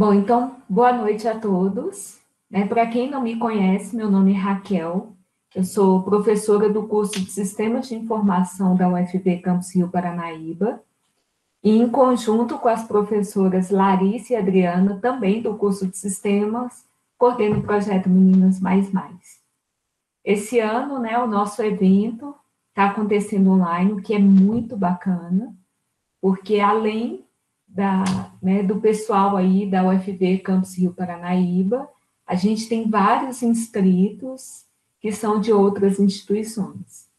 Bom, então, boa noite a todos. Para quem não me conhece, meu nome é Raquel, eu sou professora do curso de Sistemas de Informação da UFV Campus Rio Paranaíba, e em conjunto com as professoras Larissa e Adriana, também do curso de Sistemas, coordeno o projeto Meninas Mais Mais. Esse ano, o nosso evento está acontecendo online, o que é muito bacana, porque além do pessoal aí da UFV Campus Rio Paranaíba, a gente tem vários inscritos que são de outras instituições.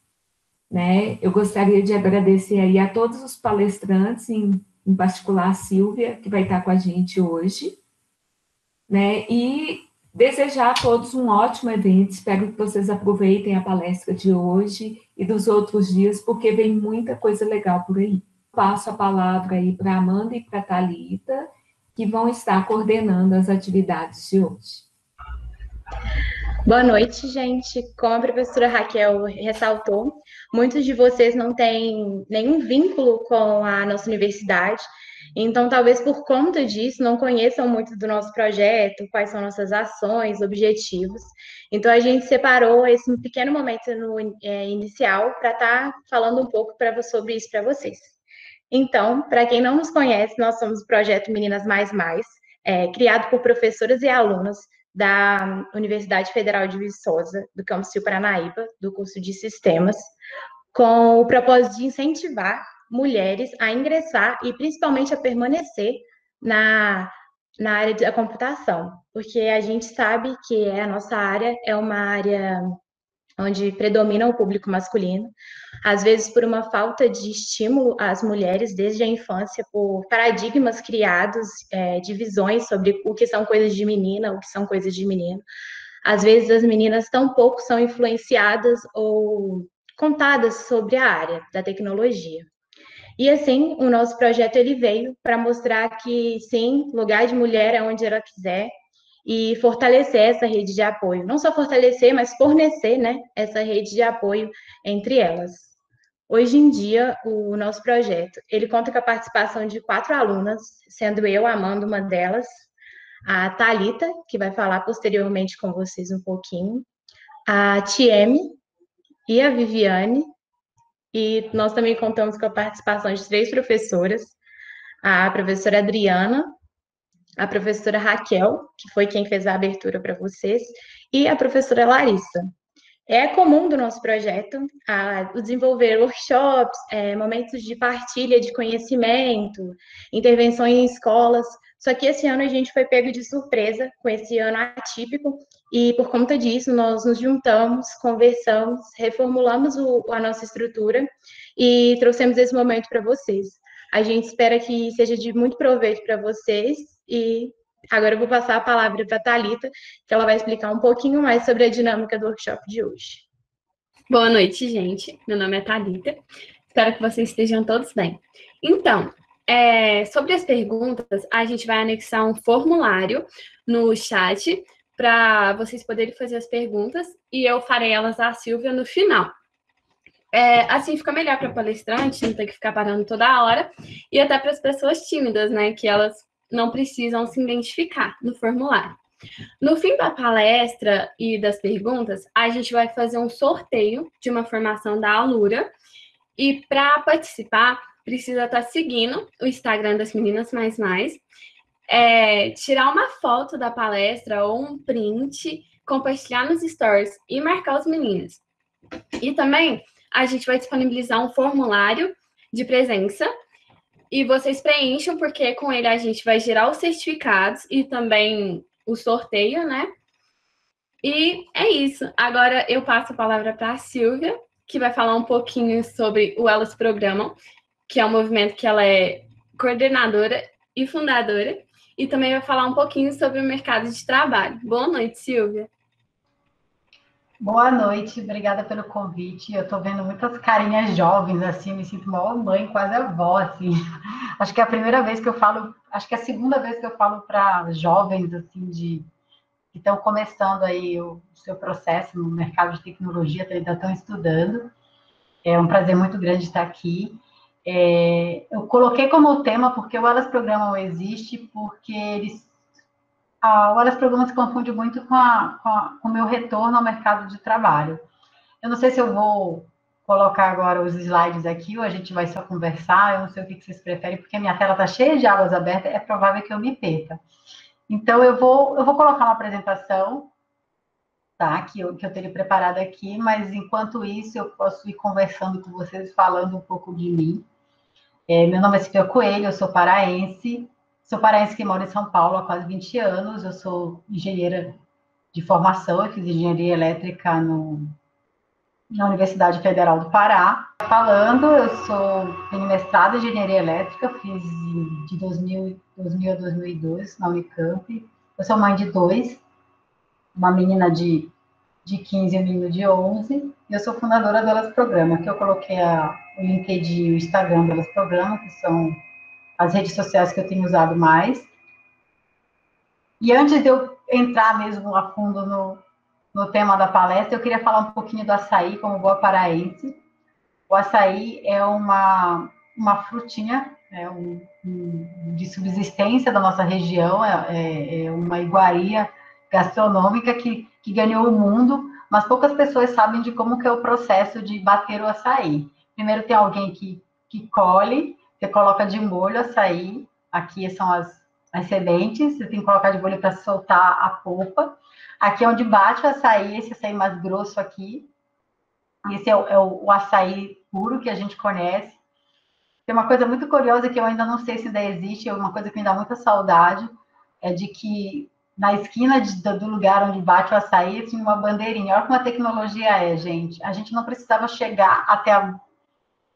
Eu gostaria de agradecer aí a todos os palestrantes, em particular a Silvia, que vai estar com a gente hoje, e desejar a todos um ótimo evento. Espero que vocês aproveitem a palestra de hoje e dos outros dias, porque vem muita coisa legal por aí. Passo a palavra aí para a Amanda e para a Thalita, que vão estar coordenando as atividades de hoje. Boa noite, gente. Como a professora Raquel ressaltou, muitos de vocês não têm nenhum vínculo com a nossa universidade, então talvez por conta disso não conheçam muito do nosso projeto, quais são nossas ações, objetivos. Então a gente separou esse pequeno momento inicial para estar falando um pouco sobre isso para vocês. Então, para quem não nos conhece, nós somos o projeto Meninas Mais Mais, criado por professoras e alunas da Universidade Federal de Viçosa, do Campus Rio Paranaíba, do curso de Sistemas, com o propósito de incentivar mulheres a ingressar e principalmente a permanecer na área da computação, porque a gente sabe que a nossa área é uma área onde predomina o público masculino, às vezes por uma falta de estímulo às mulheres desde a infância, por paradigmas criados, de visões sobre o que são coisas de menina, o que são coisas de menino. Às vezes as meninas tão pouco são influenciadas ou contadas sobre a área da tecnologia. E assim, o nosso projeto ele veio para mostrar que sim, lugar de mulher é onde ela quiser, e fortalecer essa rede de apoio. Não só fortalecer, mas fornecer, essa rede de apoio entre elas. Hoje em dia, o nosso projeto, ele conta com a participação de 4 alunas, sendo eu, Amanda, uma delas, a Thalita, que vai falar posteriormente com vocês um pouquinho, a Tieme e a Viviane, e nós também contamos com a participação de 3 professoras, a professora Adriana, a professora Raquel, que foi quem fez a abertura para vocês, e a professora Larissa. É comum do nosso projeto desenvolver workshops, momentos de partilha de conhecimento, intervenções em escolas, só que esse ano a gente foi pego de surpresa com esse ano atípico, e por conta disso nós nos juntamos, conversamos, reformulamos a nossa estrutura e trouxemos esse momento para vocês. A gente espera que seja de muito proveito para vocês e agora eu vou passar a palavra para a Thalita, que ela vai explicar um pouquinho mais sobre a dinâmica do workshop de hoje. Boa noite, gente. Meu nome é Thalita. Espero que vocês estejam todos bem. Então, sobre as perguntas, a gente vai anexar um formulário no chat para vocês poderem fazer as perguntas e eu farei elas à Silvia no final. Assim fica melhor para palestrante, não ter que ficar parando toda hora, e até para as pessoas tímidas, que elas não precisam se identificar no formulário. No fim da palestra e das perguntas, a gente vai fazer um sorteio de uma formação da Alura, e para participar, precisa estar seguindo o Instagram das Meninas Mais Mais, tirar uma foto da palestra ou um print, compartilhar nos stories e marcar os meninos. E também a gente vai disponibilizar um formulário de presença e vocês preencham, porque com ele a gente vai gerar os certificados e também o sorteio, E é isso. Agora eu passo a palavra para a Silvia, que vai falar um pouquinho sobre o Elas Programam, que é um movimento que ela é coordenadora e fundadora, e também vai falar um pouquinho sobre o mercado de trabalho. Boa noite, Silvia. Boa noite, obrigada pelo convite. Eu estou vendo muitas carinhas jovens, assim, me sinto uma mãe, quase avó, assim. Acho que é a primeira vez que eu falo, acho que é a segunda vez que eu falo para jovens, assim, que estão começando aí o seu processo no mercado de tecnologia, ainda estão estudando. É um prazer muito grande estar aqui. Eu coloquei como tema porque o Elas Programam existe, porque eles o Elas Programa se confunde muito com o meu retorno ao mercado de trabalho. Eu não sei se eu vou colocar agora os slides aqui ou a gente vai só conversar, eu não sei o que vocês preferem, porque a minha tela está cheia de abas abertas, é provável que eu me perca. Então, eu vou colocar uma apresentação, tá? Que eu teria preparado aqui, mas enquanto isso, eu posso ir conversando com vocês, falando um pouco de mim. Meu nome é Silvia Coelho, eu sou paraense que mora em São Paulo há quase 20 anos, eu sou engenheira de formação, eu fiz engenharia elétrica na Universidade Federal do Pará. Falando, tenho mestrado em engenharia elétrica, fiz de 2000 a 2002 na Unicamp. Eu sou mãe de 2, uma menina de 15 e um menino de 11. E eu sou fundadora do Elas Programa, que eu coloquei o LinkedIn e o Instagram do Elas Programa, que são as redes sociais que eu tenho usado mais. E antes de eu entrar mesmo a fundo no tema da palestra, eu queria falar um pouquinho do açaí, como boa paraense. O açaí é uma frutinha, de subsistência da nossa região, é uma iguaria gastronômica que ganhou o mundo, mas poucas pessoas sabem de como que é o processo de bater o açaí. Primeiro tem alguém que colhe, você coloca de molho o açaí, aqui são as sementes, você tem que colocar de molho para soltar a polpa. Aqui é onde bate o açaí, esse açaí mais grosso aqui. Esse é o açaí puro que a gente conhece. Tem uma coisa muito curiosa que eu ainda não sei se ainda existe, é uma coisa que me dá muita saudade, é de que na esquina do lugar onde bate o açaí tinha uma bandeirinha. Olha como a tecnologia é, gente. A gente não precisava chegar até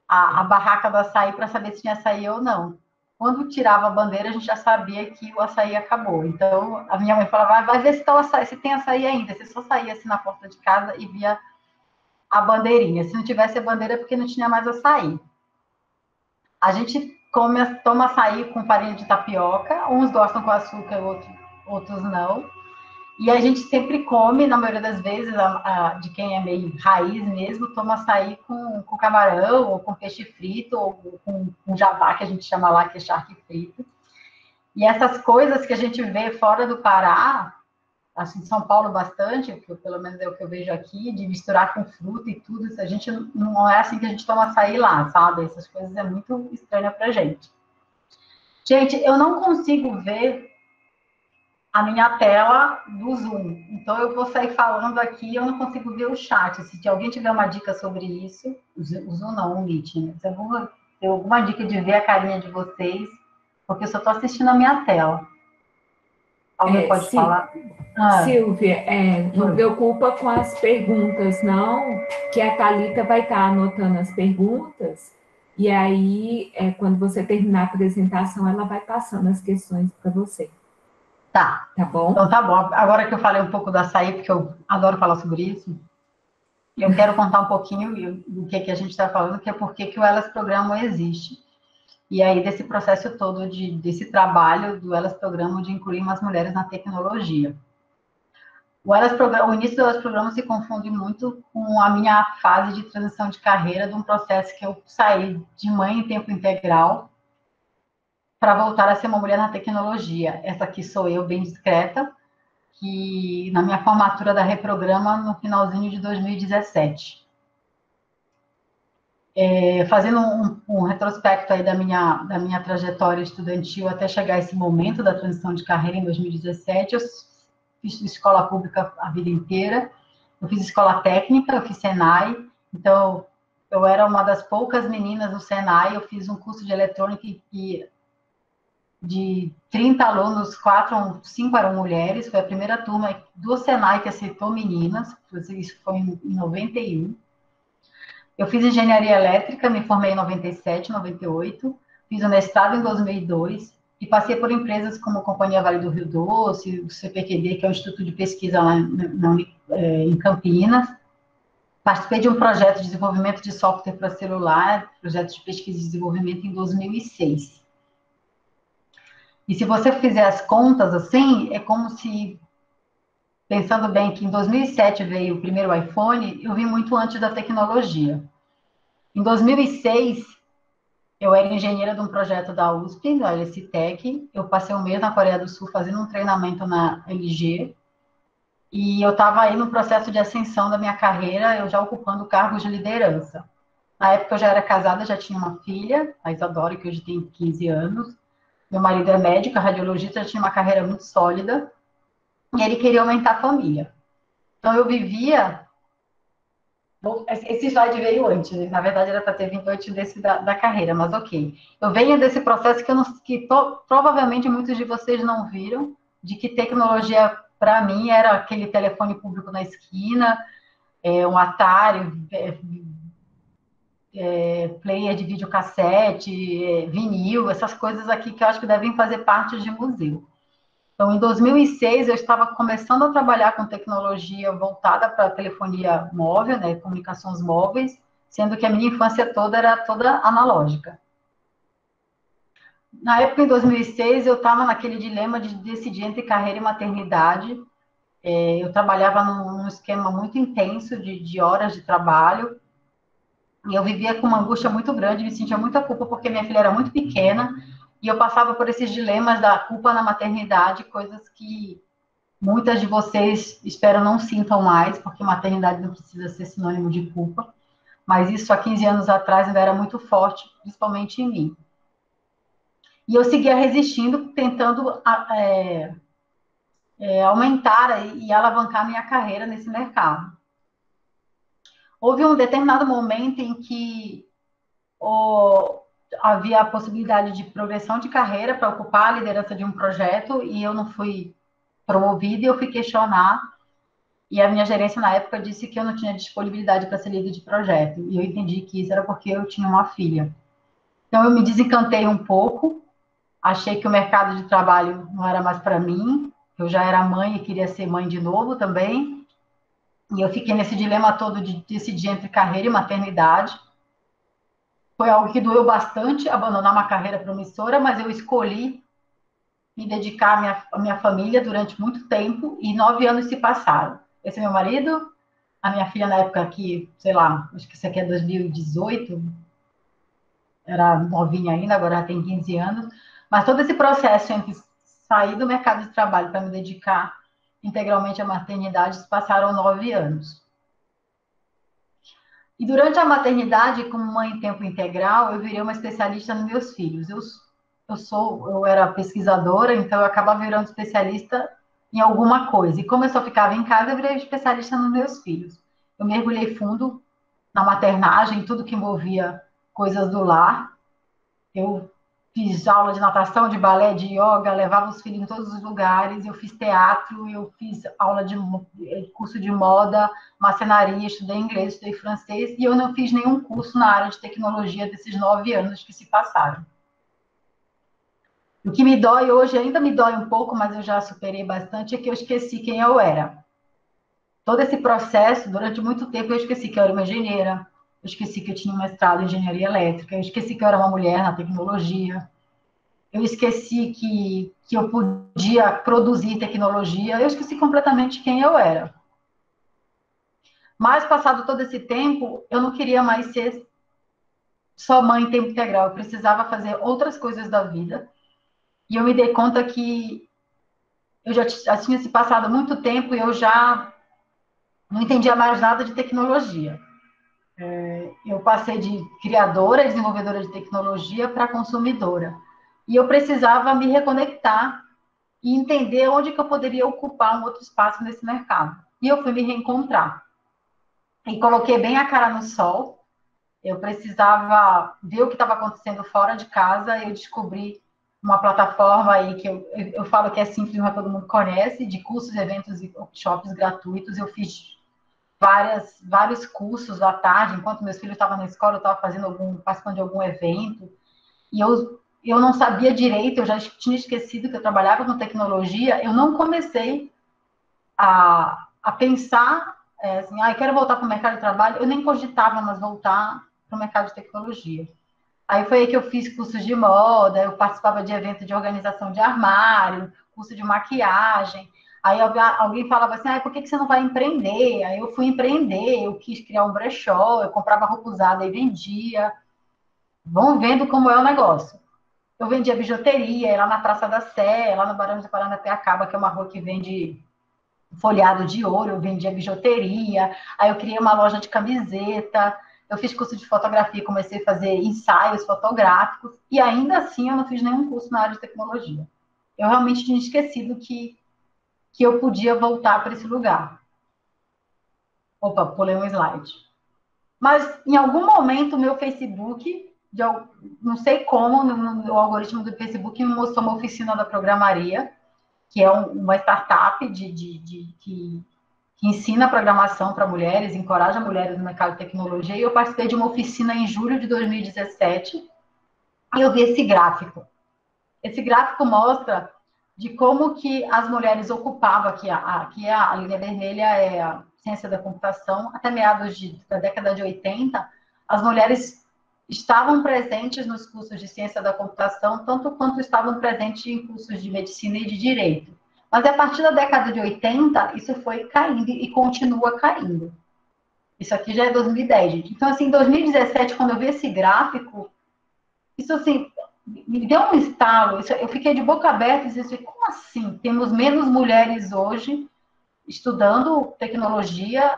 a barraca do açaí para saber se tinha açaí ou não. Quando tirava a bandeira, a gente já sabia que o açaí acabou. Então, a minha mãe falava, vai ver se, tá o açaí, se tem açaí ainda. Você só saía assim na porta de casa e via a bandeirinha. Se não tivesse a bandeira, é porque não tinha mais açaí. A gente toma açaí com farinha de tapioca, uns gostam com açúcar, outros não. E a gente sempre come, na maioria das vezes, de quem é meio raiz mesmo, toma açaí com camarão, ou com peixe frito, ou com jabá, que a gente chama lá, que é charque frito. E essas coisas que a gente vê fora do Pará, assim, em São Paulo bastante, que pelo menos é o que eu vejo aqui, de misturar com fruta e tudo, a gente não é assim que a gente toma açaí lá, sabe? Essas coisas é muito estranha pra gente. Gente, eu não consigo ver a minha tela do Zoom. Então, eu vou sair falando aqui, eu não consigo ver o chat. Se alguém tiver uma dica sobre isso, o Zoom não, o Meeting. Se tem alguma dica de ver a carinha de vocês, porque eu só estou assistindo a minha tela. Alguém pode falar? Silvia, não preocupa com as perguntas, não, que a Thalita vai estar anotando as perguntas, e aí, quando você terminar a apresentação, ela vai passando as questões para você. Tá. Tá bom? Então, tá bom. Agora que eu falei um pouco do açaí, porque eu adoro falar sobre isso, eu quero contar um pouquinho do que a gente está falando, que é por que o Elas Programa existe. E aí, desse processo todo, desse trabalho do Elas Programa de incluir umas mulheres na tecnologia. O início do Elas Programa se confunde muito com a minha fase de transição de carreira, de um processo que eu saí de mãe em tempo integral para voltar a ser uma mulher na tecnologia. Essa aqui sou eu, bem discreta, que na minha formatura da Reprograma, no finalzinho de 2017. Fazendo um retrospecto aí da minha trajetória estudantil até chegar a esse momento da transição de carreira em 2017, eu fiz escola pública a vida inteira, eu fiz escola técnica, eu fiz Senai, então eu era uma das poucas meninas do Senai, eu fiz um curso de eletrônica e de 30 alunos, 5 eram mulheres, foi a primeira turma do Senai que aceitou meninas, isso foi em 91. Eu fiz engenharia elétrica, me formei em 97, 98, fiz o mestrado em 2002 e passei por empresas como a Companhia Vale do Rio Doce, o CPQD, que é o Instituto de Pesquisa lá em Campinas. Participei de um projeto de desenvolvimento de software para celular, projeto de pesquisa e desenvolvimento em 2006. E se você fizer as contas assim, é como se, pensando bem que em 2007 veio o primeiro iPhone, eu vim muito antes da tecnologia. Em 2006, Eu era engenheira de um projeto da USP, da LSTech. Eu passei um mês na Coreia do Sul fazendo um treinamento na LG. E eu estava aí no processo de ascensão da minha carreira, eu já ocupando cargos de liderança. Na época eu já era casada, já tinha uma filha, a Isadora, que hoje tem 15 anos. Meu marido é médico, radiologista, já tinha uma carreira muito sólida. E ele queria aumentar a família. Então eu vivia. Bom, esse slide veio antes, né? Na verdade era para ter vindo antes desse da carreira, mas ok. Eu venho desse processo provavelmente muitos de vocês não viram, de que tecnologia, para mim, era aquele telefone público na esquina, um Atari, player de videocassete, vinil, essas coisas aqui que eu acho que devem fazer parte de museu. Então, em 2006, eu estava começando a trabalhar com tecnologia voltada para telefonia móvel, né, comunicações móveis, sendo que a minha infância toda era toda analógica. Na época, em 2006, eu estava naquele dilema de decidir entre carreira e maternidade. Eu trabalhava num esquema muito intenso de horas de trabalho, e eu vivia com uma angústia muito grande, me sentia muita culpa porque minha filha era muito pequena, e eu passava por esses dilemas da culpa na maternidade, coisas que muitas de vocês espero não sintam mais, porque maternidade não precisa ser sinônimo de culpa, mas isso há 15 anos atrás ainda era muito forte, principalmente em mim. E eu seguia resistindo, tentando aumentar e alavancar minha carreira nesse mercado. Houve um determinado momento em que havia a possibilidade de progressão de carreira para ocupar a liderança de um projeto e eu não fui promovida e eu fui questionar. E a minha gerência, na época, disse que eu não tinha disponibilidade para ser líder de projeto. E eu entendi que isso era porque eu tinha uma filha. Então, eu me desencantei um pouco. Achei que o mercado de trabalho não era mais para mim. Eu já era mãe e queria ser mãe de novo também. E eu fiquei nesse dilema todo de decidir entre carreira e maternidade. Foi algo que doeu bastante, abandonar uma carreira promissora, mas eu escolhi me dedicar à minha família durante muito tempo. E 9 anos se passaram. Esse é meu marido. A minha filha, na época que, sei lá, acho que isso aqui é 2018, era novinha ainda, agora já tem 15 anos. Mas todo esse processo entre sair do mercado de trabalho para me dedicar integralmente à maternidade, passaram 9 anos. E durante a maternidade, como mãe em tempo integral, eu virei uma especialista nos meus filhos. Eu era pesquisadora, então eu acabava virando especialista em alguma coisa. E como eu só ficava em casa, eu virei especialista nos meus filhos. Eu mergulhei fundo na maternagem, tudo que envolvia coisas do lar. Eu fiz aula de natação, de balé, de yoga, levava os filhos em todos os lugares. Eu fiz teatro, eu fiz aula de curso de moda, marcenaria, estudei inglês, estudei francês, e eu não fiz nenhum curso na área de tecnologia desses 9 anos que se passaram. O que me dói hoje, ainda me dói um pouco, mas eu já superei bastante, é que eu esqueci quem eu era. Todo esse processo, durante muito tempo, eu esqueci que eu era uma engenheira, eu esqueci que eu tinha um mestrado em engenharia elétrica, eu esqueci que eu era uma mulher na tecnologia, eu esqueci que eu podia produzir tecnologia, eu esqueci completamente quem eu era. Mas, passado todo esse tempo, eu não queria mais ser só mãe em tempo integral, eu precisava fazer outras coisas da vida, e eu me dei conta que eu já tinha se passado muito tempo e eu já não entendia mais nada de tecnologia. Eu passei de criadora e desenvolvedora de tecnologia para consumidora. E eu precisava me reconectar e entender onde que eu poderia ocupar um outro espaço nesse mercado. E eu fui me reencontrar. E coloquei bem a cara no sol. Eu precisava ver o que estava acontecendo fora de casa. Eu descobri uma plataforma aí que eu falo que é simples, mas todo mundo conhece, de cursos, eventos e workshops gratuitos. Eu fiz vários cursos à tarde, enquanto meus filhos estavam na escola, eu estava participando de algum evento, e eu não sabia direito, eu já tinha esquecido que eu trabalhava com tecnologia, eu não comecei a pensar, assim, eu quero voltar para o mercado de trabalho, eu nem cogitava mais voltar para o mercado de tecnologia. Aí foi aí que eu fiz cursos de moda, eu participava de eventos de organização de armário, curso de maquiagem. Aí alguém falava assim, por que você não vai empreender? Aí eu fui empreender, eu quis criar um brechó, eu comprava roupa usada e vendia. vão vendo como é o negócio. Eu vendia bijuteria, lá na Praça da Sé, lá no Barão de Paranapiacaba, que é uma rua que vende folhado de ouro, eu vendia bijuteria, aí eu criei uma loja de camiseta, eu fiz curso de fotografia, comecei a fazer ensaios fotográficos, e ainda assim eu não fiz nenhum curso na área de tecnologia. Eu realmente tinha esquecido que eu podia voltar para esse lugar. Opa, pulei um slide. Mas em algum momento o meu Facebook, não sei como, no algoritmo do Facebook me mostrou uma oficina da programaria, que é uma startup que ensina programação para mulheres, encoraja mulheres no mercado de tecnologia, e eu participei de uma oficina em julho de 2017, e eu vi esse gráfico. Esse gráfico mostra de como que as mulheres ocupavam, aqui a linha vermelha é a ciência da computação, até meados da década de 80, as mulheres estavam presentes nos cursos de ciência da computação, tanto quanto estavam presentes em cursos de medicina e de direito. Mas a partir da década de 80, isso foi caindo e continua caindo. Isso aqui já é 2010, gente. Então, assim, em 2017, quando eu vi esse gráfico, isso, assim, me deu um estalo. Eu fiquei de boca aberta e disse, como assim? Temos menos mulheres hoje estudando tecnologia,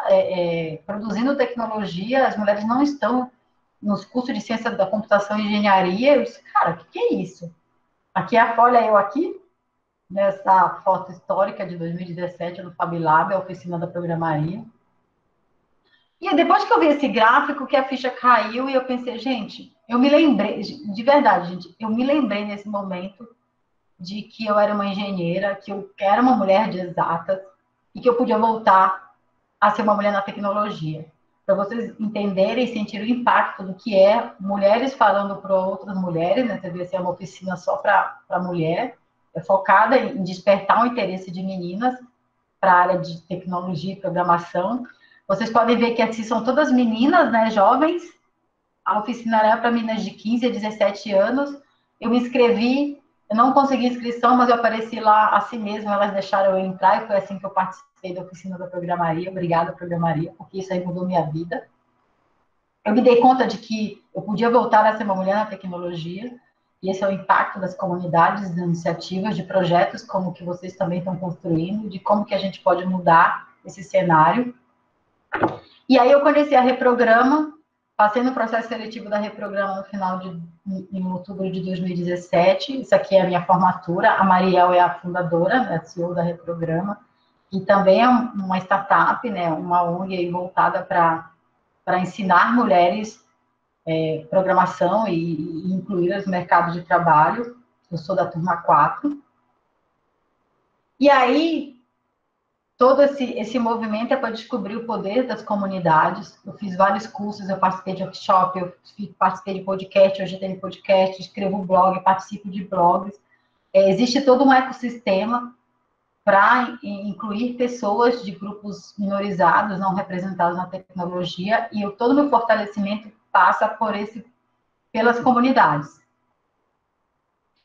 produzindo tecnologia, as mulheres não estão nos cursos de ciência da computação e engenharia. Eu disse, cara, o que é isso? Aqui é a folha, eu aqui, nessa foto histórica de 2017 no FabLab, a oficina da programaria. E depois que eu vi esse gráfico, que a ficha caiu, e eu pensei, gente, eu me lembrei, de verdade, gente, eu me lembrei nesse momento de que eu era uma engenheira, que eu era uma mulher de exatas, e que eu podia voltar a ser uma mulher na tecnologia. Para vocês entenderem e sentirem o impacto do que é mulheres falando para outras mulheres, né? Você vê se é uma oficina só para mulher, é focada em despertar o interesse de meninas para a área de tecnologia e programação. Vocês podem ver que aqui são todas meninas, né, jovens. A oficina era para meninas de 15 a 17 anos. Eu me inscrevi, eu não consegui inscrição, mas eu apareci lá assim mesmo, elas deixaram eu entrar, e foi assim que eu participei da oficina da programaria. Obrigada, programaria, porque isso aí mudou minha vida. Eu me dei conta de que eu podia voltar a ser uma mulher na tecnologia, e esse é o impacto das comunidades, das iniciativas, de projetos como o que vocês também estão construindo, de como que a gente pode mudar esse cenário. E aí eu conheci a Reprograma, passei no processo seletivo da Reprograma no final em outubro de 2017. Isso aqui é a minha formatura. A Mariel é a fundadora, né, a CEO da Reprograma, e também é uma startup, né, uma ONG voltada para ensinar mulheres programação e incluí-las no mercado de trabalho. Eu sou da turma 4. E aí, todo esse movimento é para descobrir o poder das comunidades. Eu fiz vários cursos, eu participei de workshop, eu participei de podcast, hoje tenho podcast, escrevo blog, participo de blogs. Existe todo um ecossistema para incluir pessoas de grupos minorizados, não representados na tecnologia, e todo o meu fortalecimento passa pelas comunidades.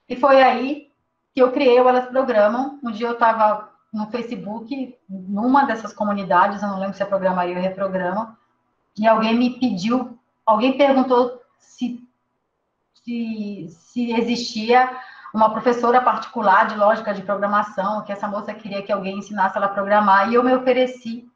E foi aí que eu criei o Elas Programam. Um dia eu estava no Facebook, numa dessas comunidades, eu não lembro se é Programaria ou Reprograma, e alguém perguntou se existia uma professora particular de lógica de programação, que essa moça queria que alguém ensinasse ela a programar, e eu me ofereci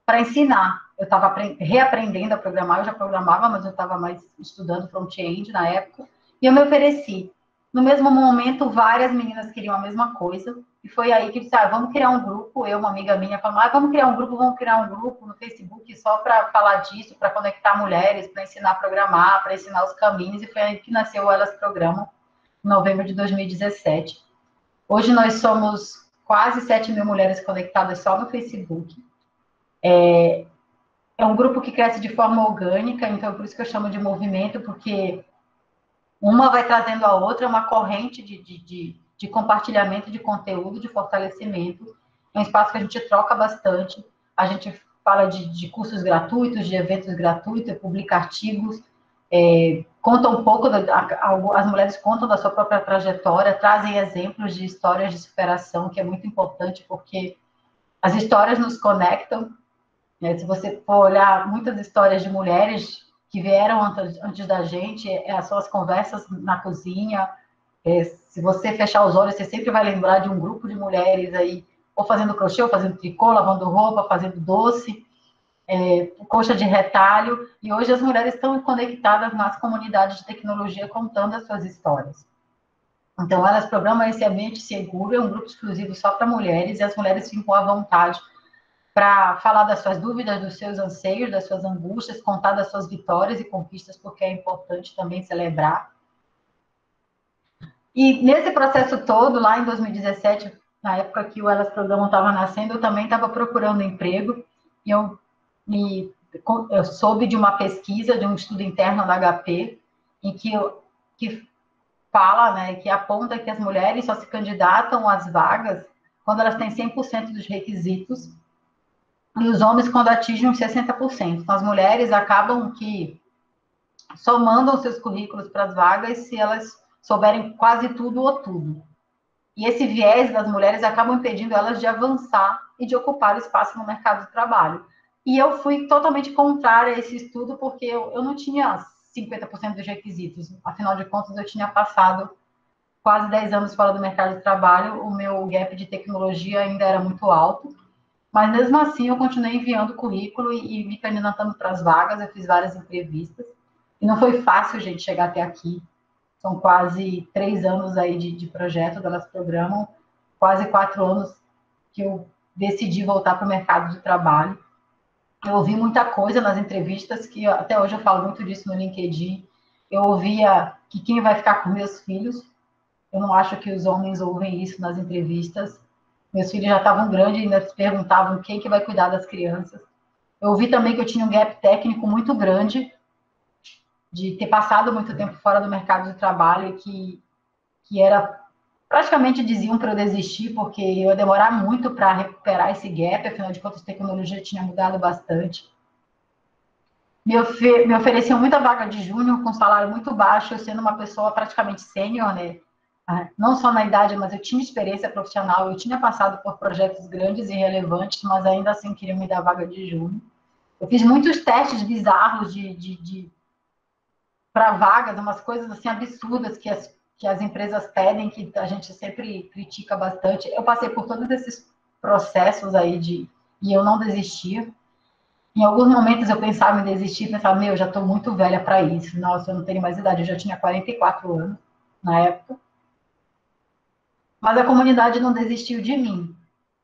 para ensinar. Eu estava reaprendendo a programar, eu já programava, mas eu estava mais estudando front-end na época, e eu me ofereci. No mesmo momento, várias meninas queriam a mesma coisa, e foi aí que disseram, vamos criar um grupo. Eu, uma amiga minha, falou, vamos criar um grupo no Facebook só para falar disso, para conectar mulheres, para ensinar a programar, para ensinar os caminhos, e foi aí que nasceu o Elas Programam, em novembro de 2017. Hoje nós somos quase 7 mil mulheres conectadas só no Facebook. É um grupo que cresce de forma orgânica, então por isso que eu chamo de movimento, porque uma vai trazendo a outra, é uma corrente de compartilhamento de conteúdo, de fortalecimento. É um espaço que a gente troca bastante, a gente fala de cursos gratuitos, de eventos gratuitos, publica artigos, conta um pouco, as mulheres contam da sua própria trajetória, trazem exemplos de histórias de superação, que é muito importante, porque as histórias nos conectam. Se você for olhar muitas histórias de mulheres que vieram antes da gente, são as conversas na cozinha. Se você fechar os olhos, você sempre vai lembrar de um grupo de mulheres aí, ou fazendo crochê, ou fazendo tricô, lavando roupa, fazendo doce, coxa de retalho. E hoje as mulheres estão conectadas nas comunidades de tecnologia, contando as suas histórias. Então, elas programam esse ambiente seguro, é um grupo exclusivo só para mulheres, e as mulheres ficam à vontade para falar das suas dúvidas, dos seus anseios, das suas angústias, contar das suas vitórias e conquistas, porque é importante também celebrar. E nesse processo todo, lá em 2017, na época que o Elas Programam estava nascendo, eu também estava procurando emprego, e eu soube de uma pesquisa, de um estudo interno da HP, em que fala, né, que aponta que as mulheres só se candidatam às vagas quando elas têm 100% dos requisitos, e os homens quando atingem uns 60%. Então, as mulheres acabam que só mandam seus currículos para as vagas se elas souberem quase tudo ou tudo. E esse viés das mulheres acaba impedindo elas de avançar e de ocupar o espaço no mercado de trabalho. E eu fui totalmente contrária a esse estudo, porque eu não tinha 50% dos requisitos. Afinal de contas, eu tinha passado quase 10 anos fora do mercado de trabalho, o meu gap de tecnologia ainda era muito alto. Mas, mesmo assim, eu continuei enviando currículo e me candidatando para as vagas, eu fiz várias entrevistas. E não foi fácil, gente, chegar até aqui. São quase 3 anos aí de projeto, elas programam, quase 4 anos que eu decidi voltar para o mercado de trabalho. Eu ouvi muita coisa nas entrevistas, que até hoje eu falo muito disso no LinkedIn. Eu ouvia que quem vai ficar com meus filhos. Eu não acho que os homens ouvem isso nas entrevistas. Meus filhos já estavam grandes e ainda se perguntavam quem que vai cuidar das crianças. Eu ouvi também que eu tinha um gap técnico muito grande, de ter passado muito tempo fora do mercado de trabalho, que era, praticamente diziam para eu desistir, porque eu ia demorar muito para recuperar esse gap, afinal de contas a tecnologia tinha mudado bastante. Me ofereciam muita vaga de júnior com salário muito baixo, eu sendo uma pessoa praticamente sênior, né? Não só na idade, mas eu tinha experiência profissional, eu tinha passado por projetos grandes e relevantes, mas ainda assim queriam me dar vaga de júnior. Eu fiz muitos testes bizarros para vagas, umas coisas assim absurdas que as empresas pedem, que a gente sempre critica bastante. Eu passei por todos esses processos aí e eu não desistia. Em alguns momentos eu pensava em desistir, pensava, meu, eu já estou muito velha para isso. Nossa, eu não tenho mais idade, eu já tinha 44 anos na época. Mas a comunidade não desistiu de mim,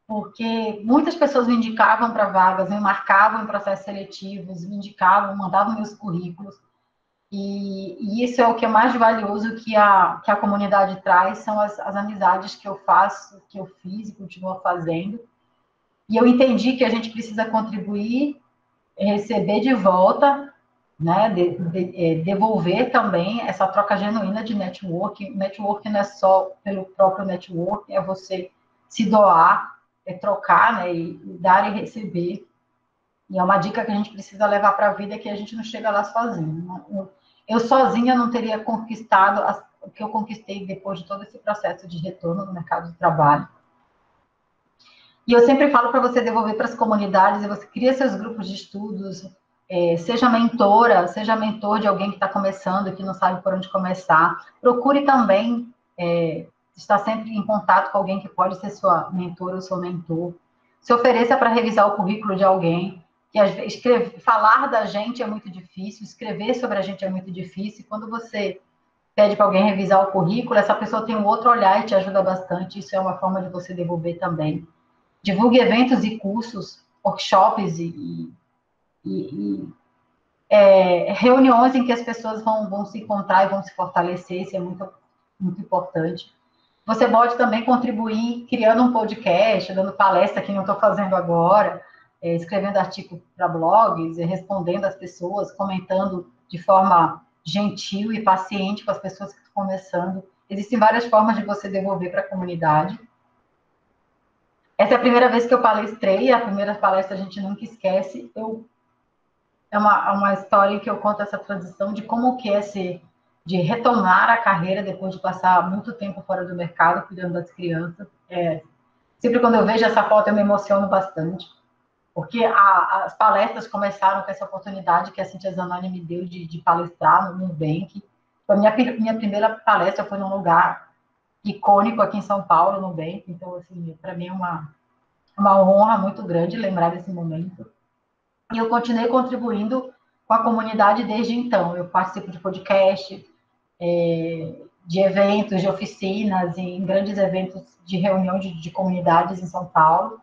porque muitas pessoas me indicavam para vagas, me marcavam em processos seletivos, me indicavam, mandavam meus currículos. E isso é o que é mais valioso que a comunidade traz, são as amizades que eu faço, que eu fiz e continuo fazendo. E eu entendi que a gente precisa contribuir, receber de volta, né, devolver também essa troca genuína de networking. Networking não é só pelo próprio networking, é você se doar, é trocar, né, e dar e receber. E é uma dica que a gente precisa levar para a vida, que a gente não chega lá sozinho. Eu sozinha não teria conquistado o que eu conquistei depois de todo esse processo de retorno no mercado de trabalho. E eu sempre falo para você devolver para as comunidades, e você cria seus grupos de estudos, seja mentora, seja mentor de alguém que está começando, que não sabe por onde começar. Procure também estar sempre em contato com alguém que pode ser sua mentora ou seu mentor. Se ofereça para revisar o currículo de alguém, que às vezes falar da gente é muito difícil, escrever sobre a gente é muito difícil. Quando você pede para alguém revisar o currículo, essa pessoa tem um outro olhar e te ajuda bastante. Isso é uma forma de você devolver também. Divulgue eventos e cursos, workshops e reuniões em que as pessoas vão se encontrar e vão se fortalecer. Isso é muito, muito importante. Você pode também contribuir criando um podcast, dando palestra, que não estou fazendo agora, escrevendo artigo para blogs, respondendo às pessoas, comentando de forma gentil e paciente com as pessoas que estão começando. Existem várias formas de você devolver para a comunidade. Essa é a primeira vez que eu palestrei, a primeira palestra a gente nunca esquece. É uma história em que eu conto essa transição de como que é de retomar a carreira depois de passar muito tempo fora do mercado, cuidando das crianças. Sempre quando eu vejo essa foto, eu me emociono bastante. porque as palestras começaram com essa oportunidade que a Cíntia Zanoni me deu de palestrar no Nubank. Então, minha primeira palestra foi num lugar icônico aqui em São Paulo, no Nubank. Então, assim, para mim é uma honra muito grande lembrar desse momento. E eu continuei contribuindo com a comunidade desde então. Eu participo de podcast, de eventos, de oficinas, em grandes eventos de reunião de comunidades em São Paulo.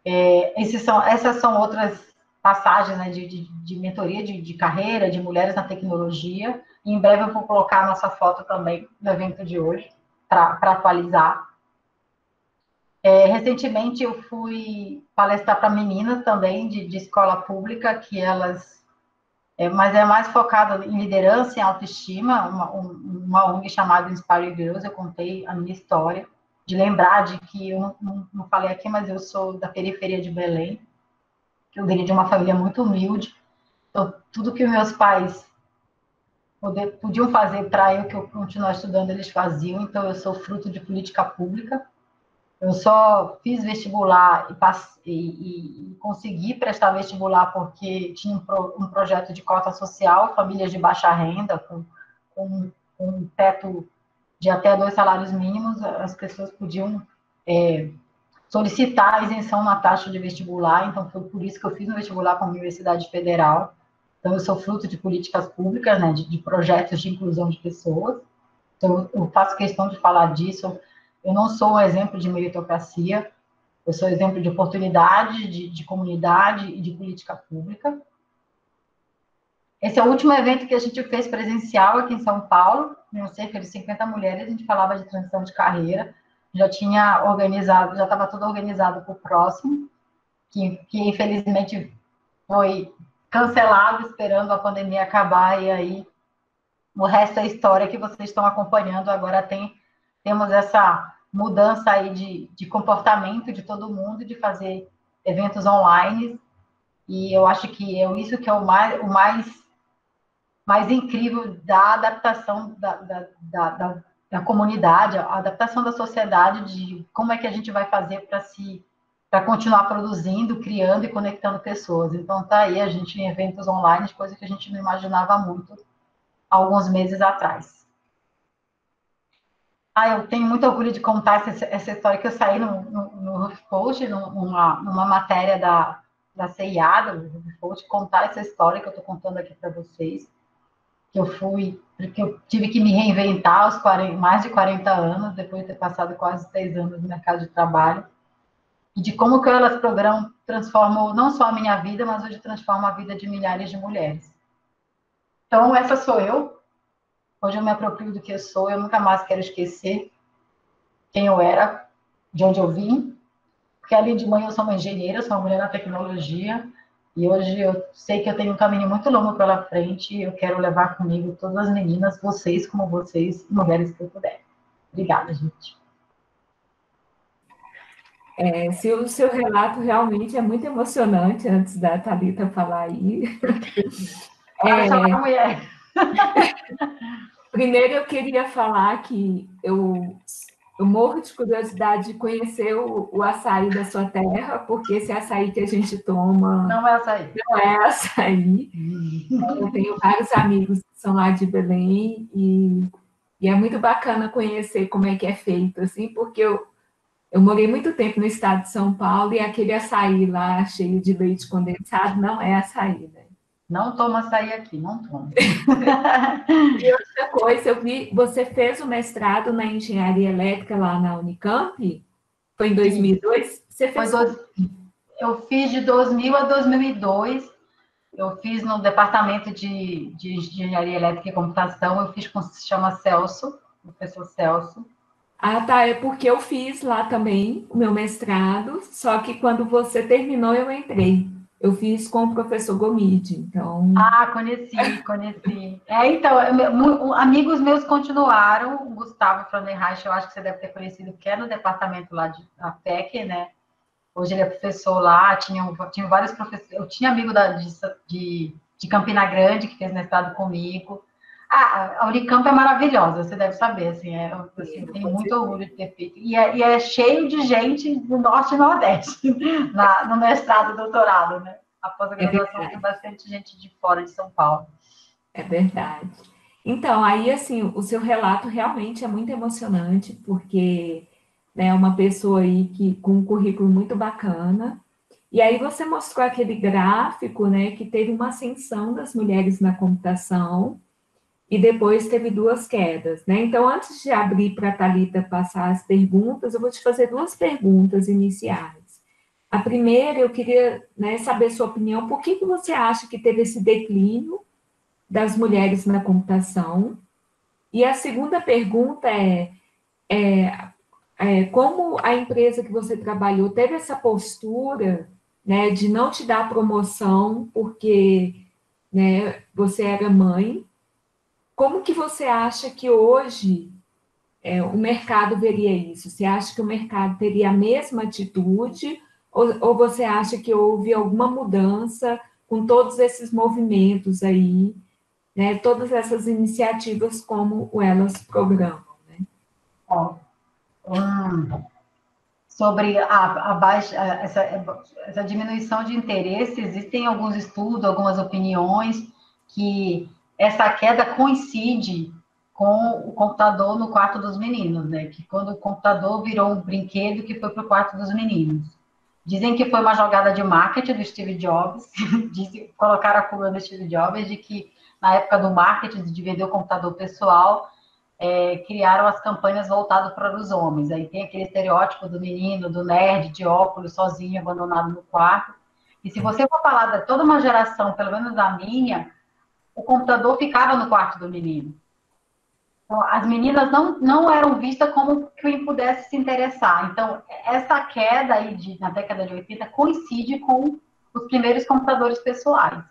Essas são outras passagens, né, de mentoria de carreira, de mulheres na tecnologia. E em breve eu vou colocar a nossa foto também no evento de hoje, para atualizar. Recentemente eu fui palestrar para meninas também de escola pública, que elas... mas é mais focado em liderança e autoestima, uma ONG chamada Inspire Girls. Eu contei a minha história, de lembrar de que eu não falei aqui, mas eu sou da periferia de Belém, que eu venho de uma família muito humilde. Então, tudo que meus pais podiam fazer para eu que eu continuar estudando, eles faziam. Então, eu sou fruto de política pública. Eu só fiz vestibular e consegui prestar vestibular porque tinha um projeto de cota social, famílias de baixa renda, com um teto de até 2 salários mínimos, as pessoas podiam solicitar a isenção na taxa de vestibular. Então, foi por isso que eu fiz um vestibular com a Universidade Federal. Então, eu sou fruto de políticas públicas, né, de projetos de inclusão de pessoas. Então, eu faço questão de falar disso. Eu não sou um exemplo de meritocracia, eu sou exemplo de oportunidade, de comunidade e de política pública. Esse é o último evento que a gente fez presencial aqui em São Paulo, com cerca de 50 mulheres. A gente falava de transição de carreira, já tinha organizado, já estava tudo organizado para o próximo, que infelizmente foi cancelado, esperando a pandemia acabar, e aí o resto é história que vocês estão acompanhando. Agora temos essa mudança aí de comportamento de todo mundo, de fazer eventos online, e eu acho que isso que é o mais incrível da adaptação da comunidade, a adaptação da sociedade, de como é que a gente vai fazer para continuar produzindo, criando e conectando pessoas. Então, tá aí a gente em eventos online, coisa que a gente não imaginava muito há alguns meses atrás. Eu tenho muito orgulho de contar essa história que eu saí no HuffPost, numa matéria da CIA, do HuffPost, contar essa história que eu estou contando aqui para vocês, porque eu tive que me reinventar aos mais de 40 anos, depois de ter passado quase 6 anos no mercado de trabalho, e de como que o Elas Programa transformou não só a minha vida, mas hoje transforma a vida de milhares de mulheres. Então, essa sou eu. Hoje eu me aproprio do que eu sou, eu nunca mais quero esquecer quem eu era, de onde eu vim, porque além de mãe eu sou uma engenheira, sou uma mulher na tecnologia, e hoje eu sei que eu tenho um caminho muito longo pela frente, e eu quero levar comigo todas as meninas, vocês, como vocês, mulheres que eu puder. Obrigada, gente. Se o seu relato realmente é muito emocionante, antes da Thalita falar aí. Mulher. Primeiro, eu queria falar que eu morro de curiosidade de conhecer o açaí da sua terra, porque esse açaí que a gente toma... Não é açaí. Não é açaí. Eu tenho vários amigos que são lá de Belém, e é muito bacana conhecer como é que é feito, assim, porque eu morei muito tempo no estado de São Paulo, e aquele açaí lá, cheio de leite condensado, não é açaí, né? Não toma açaí aqui, não toma. E outra coisa, eu vi, você fez o mestrado na engenharia elétrica lá na Unicamp? Foi em 2002? Você fez... Eu fiz de 2000 a 2002. Eu fiz no departamento de engenharia elétrica e computação. Eu fiz com o que se chama Celso, professor Celso. Tá, é porque eu fiz lá também o meu mestrado, só que quando você terminou eu entrei. Eu fiz com o professor Gomide, então... Conheci. Então, amigos meus continuaram, o Gustavo Frandenreich, eu acho que você deve ter conhecido, que é no departamento lá da PEC, né? Hoje ele é professor lá, tinha vários professores, eu tinha amigo de Campina Grande, que fez mestrado comigo. A Unicamp é maravilhosa, você deve saber, assim, assim, tenho muito orgulho de ter feito. E é cheio de gente do Norte e Nordeste, no mestrado e doutorado, né? A É pós-graduação tem verdade, bastante gente de fora de São Paulo. é verdade. Então, aí, assim, o seu relato realmente é muito emocionante, porque, né, é uma pessoa aí com um currículo muito bacana. E aí você mostrou aquele gráfico, né, que teve uma ascensão das mulheres na computação e depois teve duas quedas, né? Então, antes de abrir para a Thalita passar as perguntas, eu vou te fazer duas perguntas iniciais. A primeira, eu queria, né, saber sua opinião, por que você acha que teve esse declínio das mulheres na computação? E a segunda pergunta como a empresa que você trabalhou teve essa postura, né, de não te dar promoção porque, né, você era mãe. Como que você acha que hoje o mercado veria isso? Você acha que o mercado teria a mesma atitude ou você acha que houve alguma mudança com todos esses movimentos aí, né, todas essas iniciativas como o Elas Programam, né? Ó, sobre a baixa, essa diminuição de interesse, existem alguns estudos, algumas opiniões que essa queda coincide com o computador no quarto dos meninos, né? Que quando o computador virou um brinquedo que foi para o quarto dos meninos. Dizem que foi uma jogada de marketing do Steve Jobs, colocaram a culpa no Steve Jobs, de que na época do marketing, de vender o computador pessoal, criaram as campanhas voltadas para os homens. Aí tem aquele estereótipo do menino, do nerd, de óculos, sozinho, abandonado no quarto. E se você for falar de toda uma geração, pelo menos da minha, o computador ficava no quarto do menino. Então, as meninas não eram vistas como quem pudesse se interessar. Então, essa queda aí na década de 80 coincide com os primeiros computadores pessoais.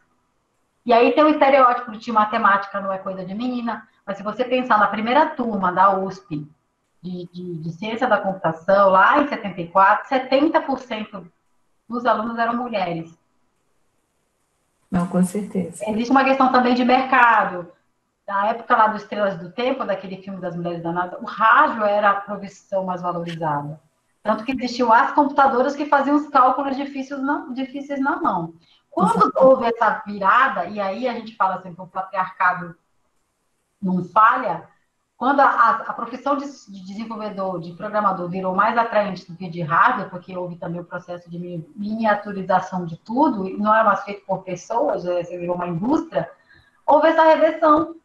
E aí tem o estereótipo de matemática não é coisa de menina, mas se você pensar na primeira turma da USP de ciência da computação, lá em 74, 70% dos alunos eram mulheres. Não, com certeza. Existe uma questão também de mercado. Na época lá do Estrelas do Tempo, daquele filme das Mulheres da NASA, o rádio era a profissão mais valorizada. Tanto que existiam as computadoras que faziam os cálculos difíceis na mão. Quando houve essa virada, e aí a gente fala assim que o patriarcado não falha, quando a profissão de desenvolvedor, de programador virou mais atraente do que de hardware, porque houve também o processo de miniaturização de tudo, e não era mais feito por pessoas, virou uma indústria, houve essa reversão.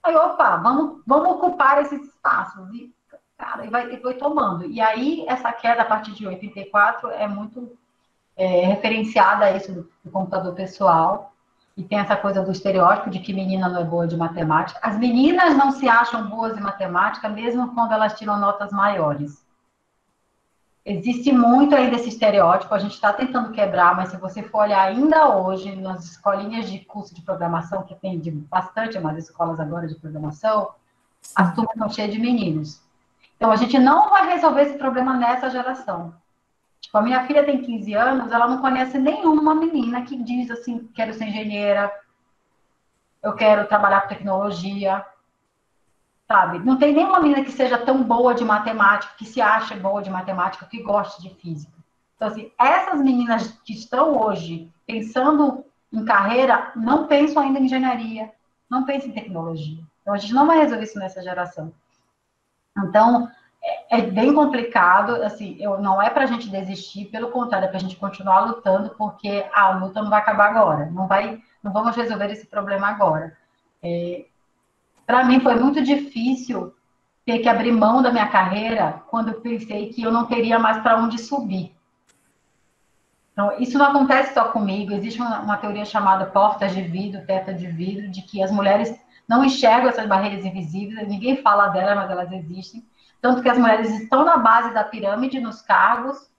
Aí, opa, vamos ocupar esses espaços. E, cara, e foi tomando. E aí, essa queda a partir de 84 é muito referenciada a isso do computador pessoal. E tem essa coisa do estereótipo de que menina não é boa de matemática. As meninas não se acham boas em matemática, mesmo quando elas tiram notas maiores. Existe muito ainda esse estereótipo, a gente está tentando quebrar, mas se você for olhar ainda hoje nas escolinhas de curso de programação, que tem bastante umas escolas agora de programação, as turmas estão cheias de meninos. Então, a gente não vai resolver esse problema nessa geração. Tipo, a minha filha tem 15 anos, ela não conhece nenhuma menina que diz assim, quero ser engenheira, eu quero trabalhar com tecnologia, sabe? Não tem nenhuma menina que seja tão boa de matemática, que se ache boa de matemática, que goste de física. Então, assim, essas meninas que estão hoje pensando em carreira, não pensam ainda em engenharia, não pensam em tecnologia. Então, a gente não vai resolver isso nessa geração. Então, é bem complicado, assim, não é para a gente desistir, pelo contrário, é para a gente continuar lutando, porque a luta não vai acabar agora, não vamos resolver esse problema agora. Para mim foi muito difícil ter que abrir mão da minha carreira quando eu pensei que eu não teria mais para onde subir. Então, isso não acontece só comigo, existe uma teoria chamada portas de vidro, teto de vidro, de que as mulheres não enxergam essas barreiras invisíveis, ninguém fala delas, mas elas existem. Tanto que as mulheres estão na base da pirâmide, nos cargos,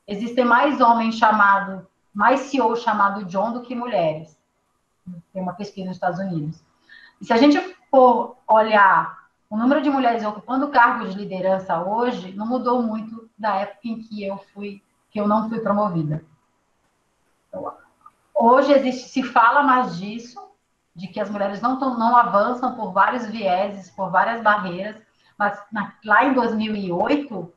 existem mais homens chamados, mais CEO chamado John do que mulheres. Tem uma pesquisa nos Estados Unidos. E se a gente for olhar o número de mulheres ocupando cargos de liderança hoje, não mudou muito da época em que eu não fui promovida. Então, hoje se fala mais disso, de que as mulheres não avançam por vários vieses, por várias barreiras, mas lá em 2008,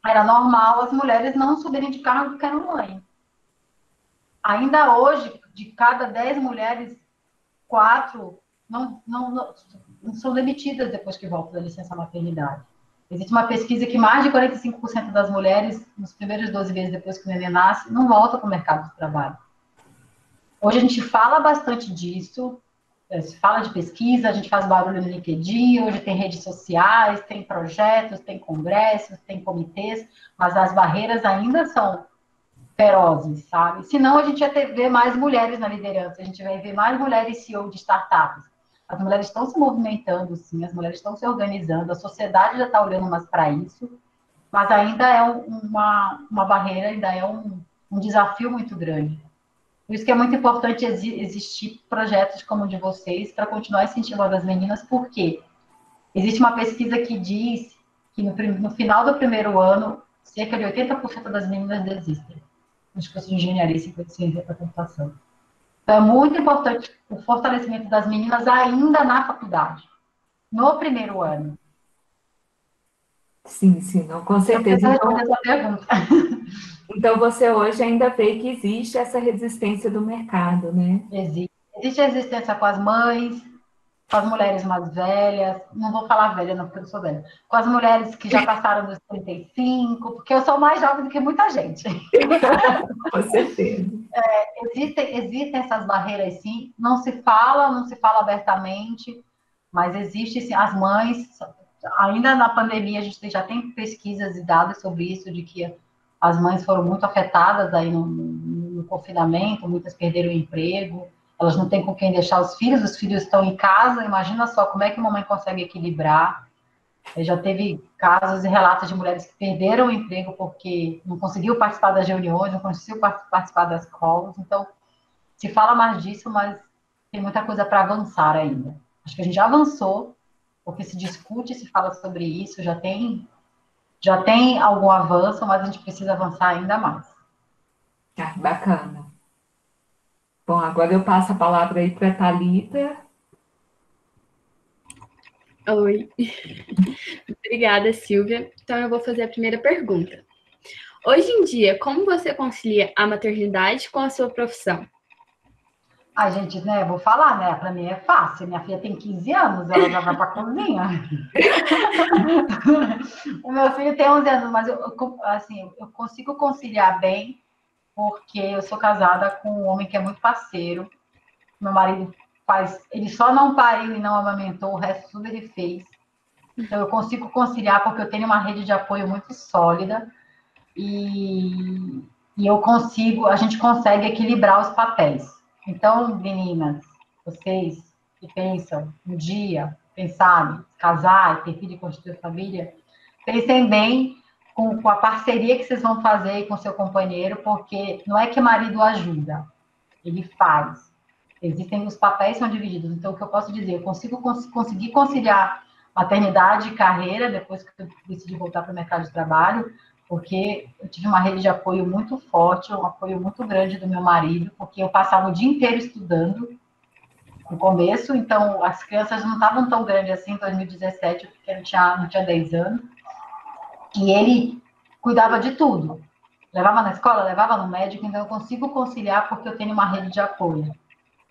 era normal as mulheres não subirem de cargo porque eram mãe. Ainda hoje, de cada 10 mulheres, 4 não são demitidas depois que voltam da licença maternidade. Existe uma pesquisa que mais de 45% das mulheres, nos primeiros 12 meses depois que o neném nasce, não voltam para o mercado de trabalho. Hoje a gente fala bastante disso, se fala de pesquisa, a gente faz barulho no LinkedIn, hoje tem redes sociais, tem projetos, tem congressos, tem comitês, mas as barreiras ainda são ferozes, sabe? Senão a gente ia ver mais mulheres na liderança, a gente vai ver mais mulheres CEO de startups. As mulheres estão se movimentando, sim, as mulheres estão se organizando, a sociedade já está olhando mais para isso, mas ainda é uma barreira, ainda é um desafio muito grande. Por isso que é muito importante existir projetos como o de vocês para continuar incentivando as meninas, porque existe uma pesquisa que diz que no final do primeiro ano, cerca de 80% das meninas desistem nos cursos de engenharia e ciência da computação. Então, é muito importante o fortalecimento das meninas ainda na faculdade, no primeiro ano. Sim, sim, não, com certeza. Eu responder essa pergunta. Então, você hoje ainda vê que existe essa resistência do mercado, né? Existe a resistência com as mães, com as mulheres mais velhas, não vou falar velha, não, porque eu não sou velha, com as mulheres que já passaram dos 35, porque eu sou mais jovem do que muita gente. Com certeza. Existem essas barreiras, sim, não se fala abertamente, mas existe, sim, as mães, ainda na pandemia, a gente já tem pesquisas e dados sobre isso, de que as mães foram muito afetadas aí no confinamento, muitas perderam o emprego, elas não têm com quem deixar os filhos estão em casa, imagina só como é que a mamãe consegue equilibrar. Já teve casos e relatos de mulheres que perderam o emprego porque não conseguiu participar das reuniões, não conseguiu participar das calls, então se fala mais disso, mas tem muita coisa para avançar ainda. Acho que a gente já avançou, porque se discute, se fala sobre isso, já tem algum avanço, mas a gente precisa avançar ainda mais. Ah, bacana. Bom, agora eu passo a palavra aí para a Thalita. Oi. Obrigada, Silvia. Então, eu vou fazer a primeira pergunta. Hoje em dia, como você concilia a maternidade com a sua profissão? A gente, né, vou falar, né, para mim é fácil. Minha filha tem 15 anos, ela já vai para a cozinha. O meu filho tem 11 anos, mas eu consigo conciliar bem, porque eu sou casada com um homem que é muito parceiro. Meu marido ele só não pariu e não amamentou, o resto tudo ele fez. Então eu consigo conciliar porque eu tenho uma rede de apoio muito sólida e, a gente consegue equilibrar os papéis. Então, meninas, vocês que pensam um dia, pensarem, casar, ter filho e constituir família, pensem bem com a parceria que vocês vão fazer com seu companheiro, porque não é que o marido ajuda, ele faz. Existem, os papéis são divididos. Então, o que eu posso dizer? Eu conseguir conciliar maternidade e carreira depois que eu decidi voltar para o mercado de trabalho, porque eu tive uma rede de apoio muito forte, um apoio muito grande do meu marido, porque eu passava o dia inteiro estudando no começo, então as crianças não estavam tão grandes assim em 2017, porque eu não tinha 10 anos, e ele cuidava de tudo. Levava na escola, levava no médico, então eu consigo conciliar porque eu tenho uma rede de apoio.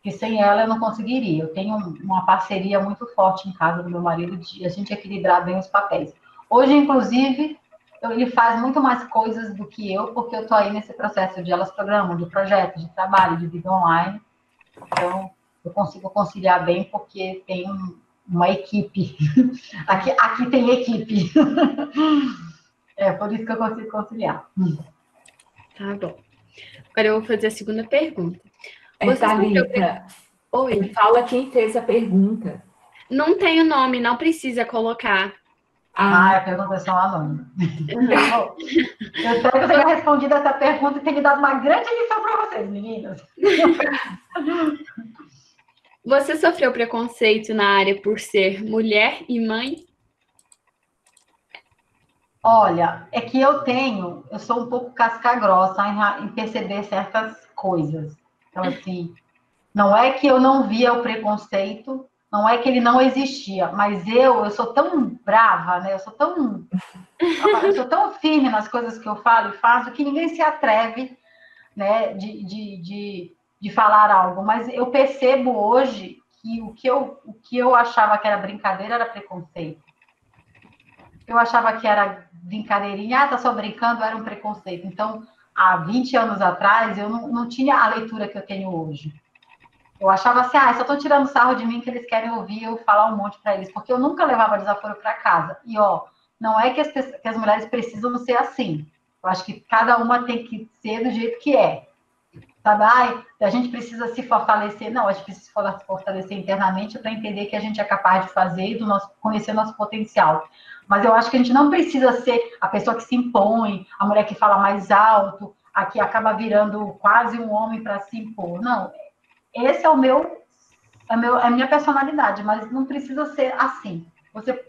Que sem ela eu não conseguiria. Eu tenho uma parceria muito forte em casa do meu marido de a gente equilibrar bem os papéis. Hoje, inclusive, ele faz muito mais coisas do que eu, porque eu estou aí nesse processo de elas programam, de projeto, de trabalho, de vida online. Então, eu consigo conciliar bem porque tem uma equipe. Aqui tem equipe. É por isso que eu consigo conciliar. Tá bom. Agora eu vou fazer a segunda pergunta. Thalita, Oi. Fala quem fez a pergunta. Não tem o nome, não precisa colocar. A pergunta é só anônima. Uhum. Eu espero que eu tenha respondido essa pergunta e tenha dado uma grande lição para vocês, meninas. Você sofreu preconceito na área por ser mulher e mãe? Olha, é que eu sou um pouco casca grossa em perceber certas coisas. Então, assim, Não é que eu não via o preconceito, não é que ele não existia, mas eu sou tão brava, né? Eu sou tão firme nas coisas que eu falo e faço que ninguém se atreve, né, de falar algo. Mas eu percebo hoje que o que eu achava que era brincadeira era preconceito. Eu achava que era brincadeirinha, tá só brincando, era um preconceito. Então, há 20 anos atrás, eu não tinha a leitura que eu tenho hoje. Eu achava assim, só estão tirando sarro de mim que eles querem ouvir eu falar um monte para eles, porque eu nunca levava desaforo para casa. E, não é que as mulheres precisam ser assim. Eu acho que cada uma tem que ser do jeito que é. Sabe? A gente precisa se fortalecer. Não, a gente precisa se fortalecer internamente para entender que a gente é capaz de fazer e conhecer o nosso potencial. Mas eu acho que a gente não precisa ser a pessoa que se impõe, a mulher que fala mais alto, a que acaba virando quase um homem para se impor. Não, esse é a minha personalidade, mas não precisa ser assim. Você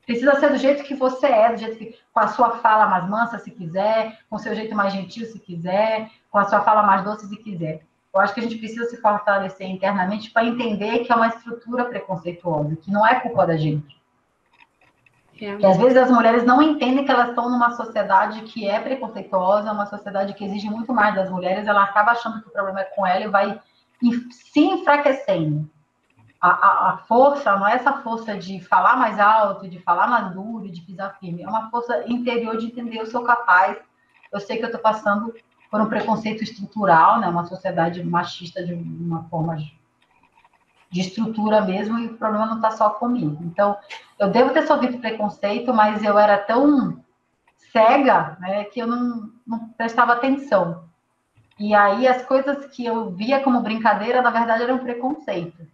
precisa ser do jeito que você é, do jeito que, com a sua fala mais mansa, se quiser, com o seu jeito mais gentil, se quiser, com a sua fala mais doce, se quiser. Eu acho que a gente precisa se fortalecer internamente para entender que é uma estrutura preconceituosa, que não é culpa da gente. Que às vezes as mulheres não entendem que elas estão numa sociedade que é preconceituosa, uma sociedade que exige muito mais das mulheres, ela acaba achando que o problema é com ela e vai se enfraquecendo. A força não é essa força de falar mais alto, de falar mais duro, de pisar firme. É uma força interior de entender, eu sou capaz, eu sei que eu estou passando por um preconceito estrutural, né? Uma sociedade machista de uma forma de estrutura mesmo, e o problema não está só comigo. Então, eu devo ter sofrido preconceito, mas eu era tão cega, né, que eu não prestava atenção. E aí, as coisas que eu via como brincadeira, na verdade, eram preconceito.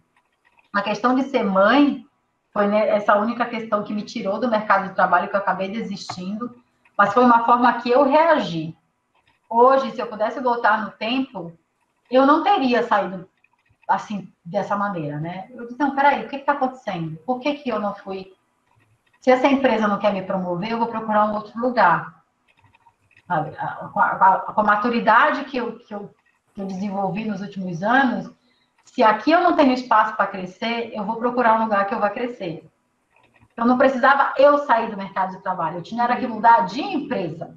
A questão de ser mãe foi, né, essa única questão que me tirou do mercado de trabalho, que eu acabei desistindo, mas foi uma forma que eu reagi. Hoje, se eu pudesse voltar no tempo, eu não teria saído assim, dessa maneira, né? Eu disse, não, peraí, o que está acontecendo? Por que eu não fui? Se essa empresa não quer me promover, eu vou procurar um outro lugar. Com a maturidade que eu desenvolvi nos últimos anos, se aqui eu não tenho espaço para crescer, eu vou procurar um lugar que eu vá crescer. Eu não precisava eu sair do mercado de trabalho, eu tinha que mudar de empresa.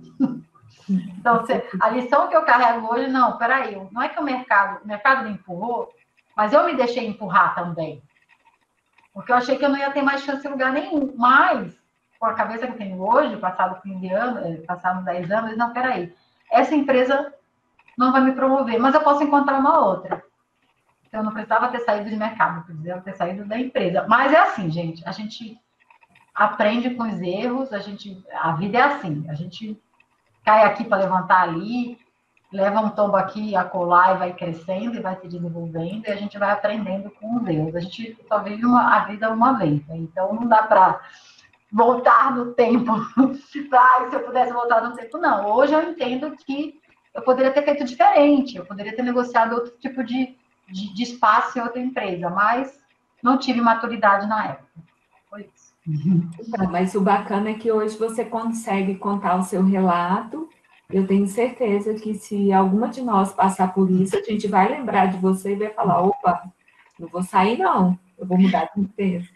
Então, a lição que eu carrego hoje, não, peraí, não é que o mercado me empurrou, mas eu me deixei empurrar também. Porque eu achei que eu não ia ter mais chance em lugar nenhum. Mas, com a cabeça que eu tenho hoje, passado 15 anos, passados 10 anos, não, peraí, essa empresa não vai me promover, mas eu posso encontrar uma outra. Então, eu não precisava ter saído de mercado, eu precisava ter saído da empresa. Mas é assim, gente, a gente aprende com os erros, a vida é assim, a gente cai aqui para levantar ali, leva um tombo aqui e acolá e vai crescendo e vai se desenvolvendo e a gente vai aprendendo com os erros. A gente só vive a vida uma vez, né? Então não dá para voltar no tempo. Se eu pudesse voltar no tempo, não. Hoje eu entendo que eu poderia ter feito diferente, eu poderia ter negociado outro tipo de espaço em outra empresa, mas não tive maturidade na época. Foi isso. Então, mas o bacana é que hoje você consegue contar o seu relato. Eu tenho certeza que se alguma de nós passar por isso, a gente vai lembrar de você e vai falar, opa, não vou sair não, eu vou mudar de empresa.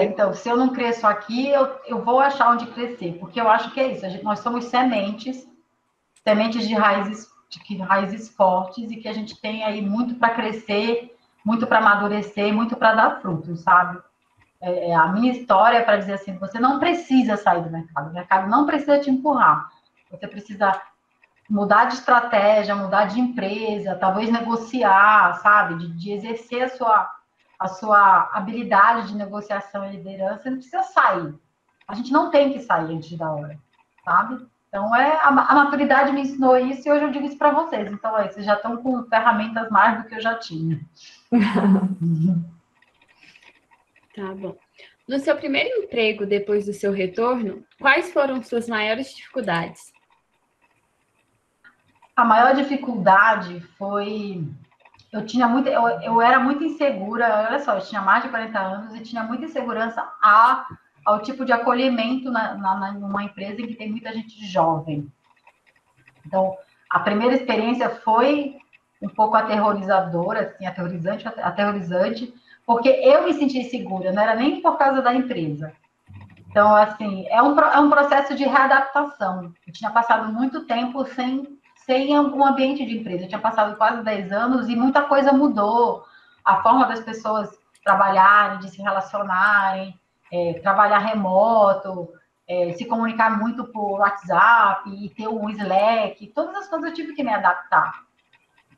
Então, se eu não cresço aqui, eu vou achar onde crescer, porque eu acho que é isso, nós somos sementes de raízes fortes, e que a gente tem aí muito para crescer, muito para amadurecer, muito para dar frutos, sabe? A minha história é para dizer assim, você não precisa sair do mercado, o mercado não precisa te empurrar, você precisa mudar de estratégia, mudar de empresa, talvez negociar, sabe? De exercer a sua habilidade de negociação e liderança, você não precisa sair. A gente não tem que sair antes da hora, sabe? Então, a maturidade me ensinou isso e hoje eu digo isso para vocês. Então, vocês já estão com ferramentas mais do que eu já tinha. Tá bom. No seu primeiro emprego, depois do seu retorno, quais foram suas maiores dificuldades? A maior dificuldade foi... Eu era muito insegura, olha só, eu tinha mais de 40 anos e tinha muita insegurança ao tipo de acolhimento numa empresa em que tem muita gente jovem. Então, a primeira experiência foi um pouco aterrorizadora, assim, aterrorizante, porque eu me senti insegura, não era nem por causa da empresa. Então, assim, é um processo de readaptação. Eu tinha passado muito tempo sem um ambiente de empresa. Eu tinha passado quase 10 anos e muita coisa mudou. A forma das pessoas trabalharem, de se relacionarem, trabalhar remoto, se comunicar muito por WhatsApp e ter um Slack. Todas as coisas eu tive que me adaptar.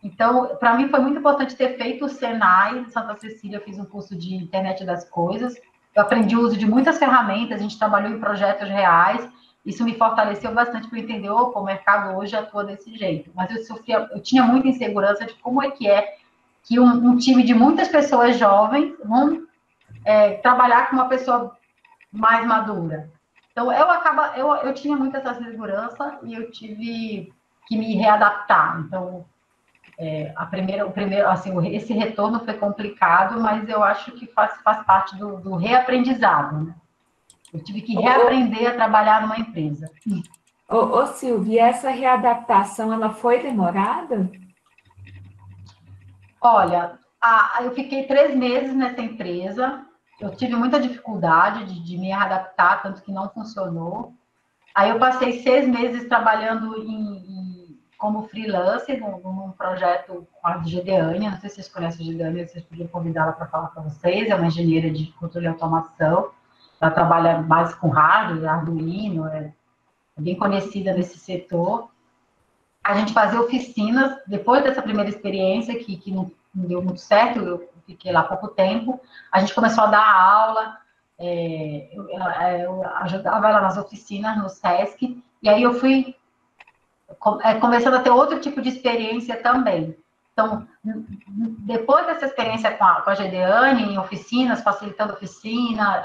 Então, para mim foi muito importante ter feito o Senai de Santa Cecília. Eu fiz um curso de internet das coisas. Eu aprendi o uso de muitas ferramentas, a gente trabalhou em projetos reais. Isso me fortaleceu bastante para entender, opa, o mercado hoje atua desse jeito. Mas eu tinha muita insegurança de como é que um time de muitas pessoas jovens vão trabalhar com uma pessoa mais madura. Então, eu tinha muita essa segurança e eu tive que me readaptar. Então, esse retorno foi complicado, mas eu acho que faz parte do reaprendizado, né? Eu tive que reaprender a trabalhar numa empresa. Ô Silvia, essa readaptação, ela foi demorada? Olha, eu fiquei 3 meses nessa empresa, eu tive muita dificuldade de me adaptar, tanto que não funcionou. Aí eu passei 6 meses trabalhando como freelancer num projeto com a Gedeânia. Não sei se vocês conhecem a Gedeânia, vocês podiam convidá-la para falar para vocês. É uma engenheira de controle e automação. Ela trabalha mais com hardware, Arduino, é bem conhecida nesse setor. A gente fazia oficinas, depois dessa primeira experiência, que não deu muito certo, eu fiquei lá há pouco tempo, a gente começou a dar aula, eu ajudava ela nas oficinas, no SESC, e aí eu fui começando a ter outro tipo de experiência também. Então, depois dessa experiência com a Gedeane, em oficinas, facilitando oficina,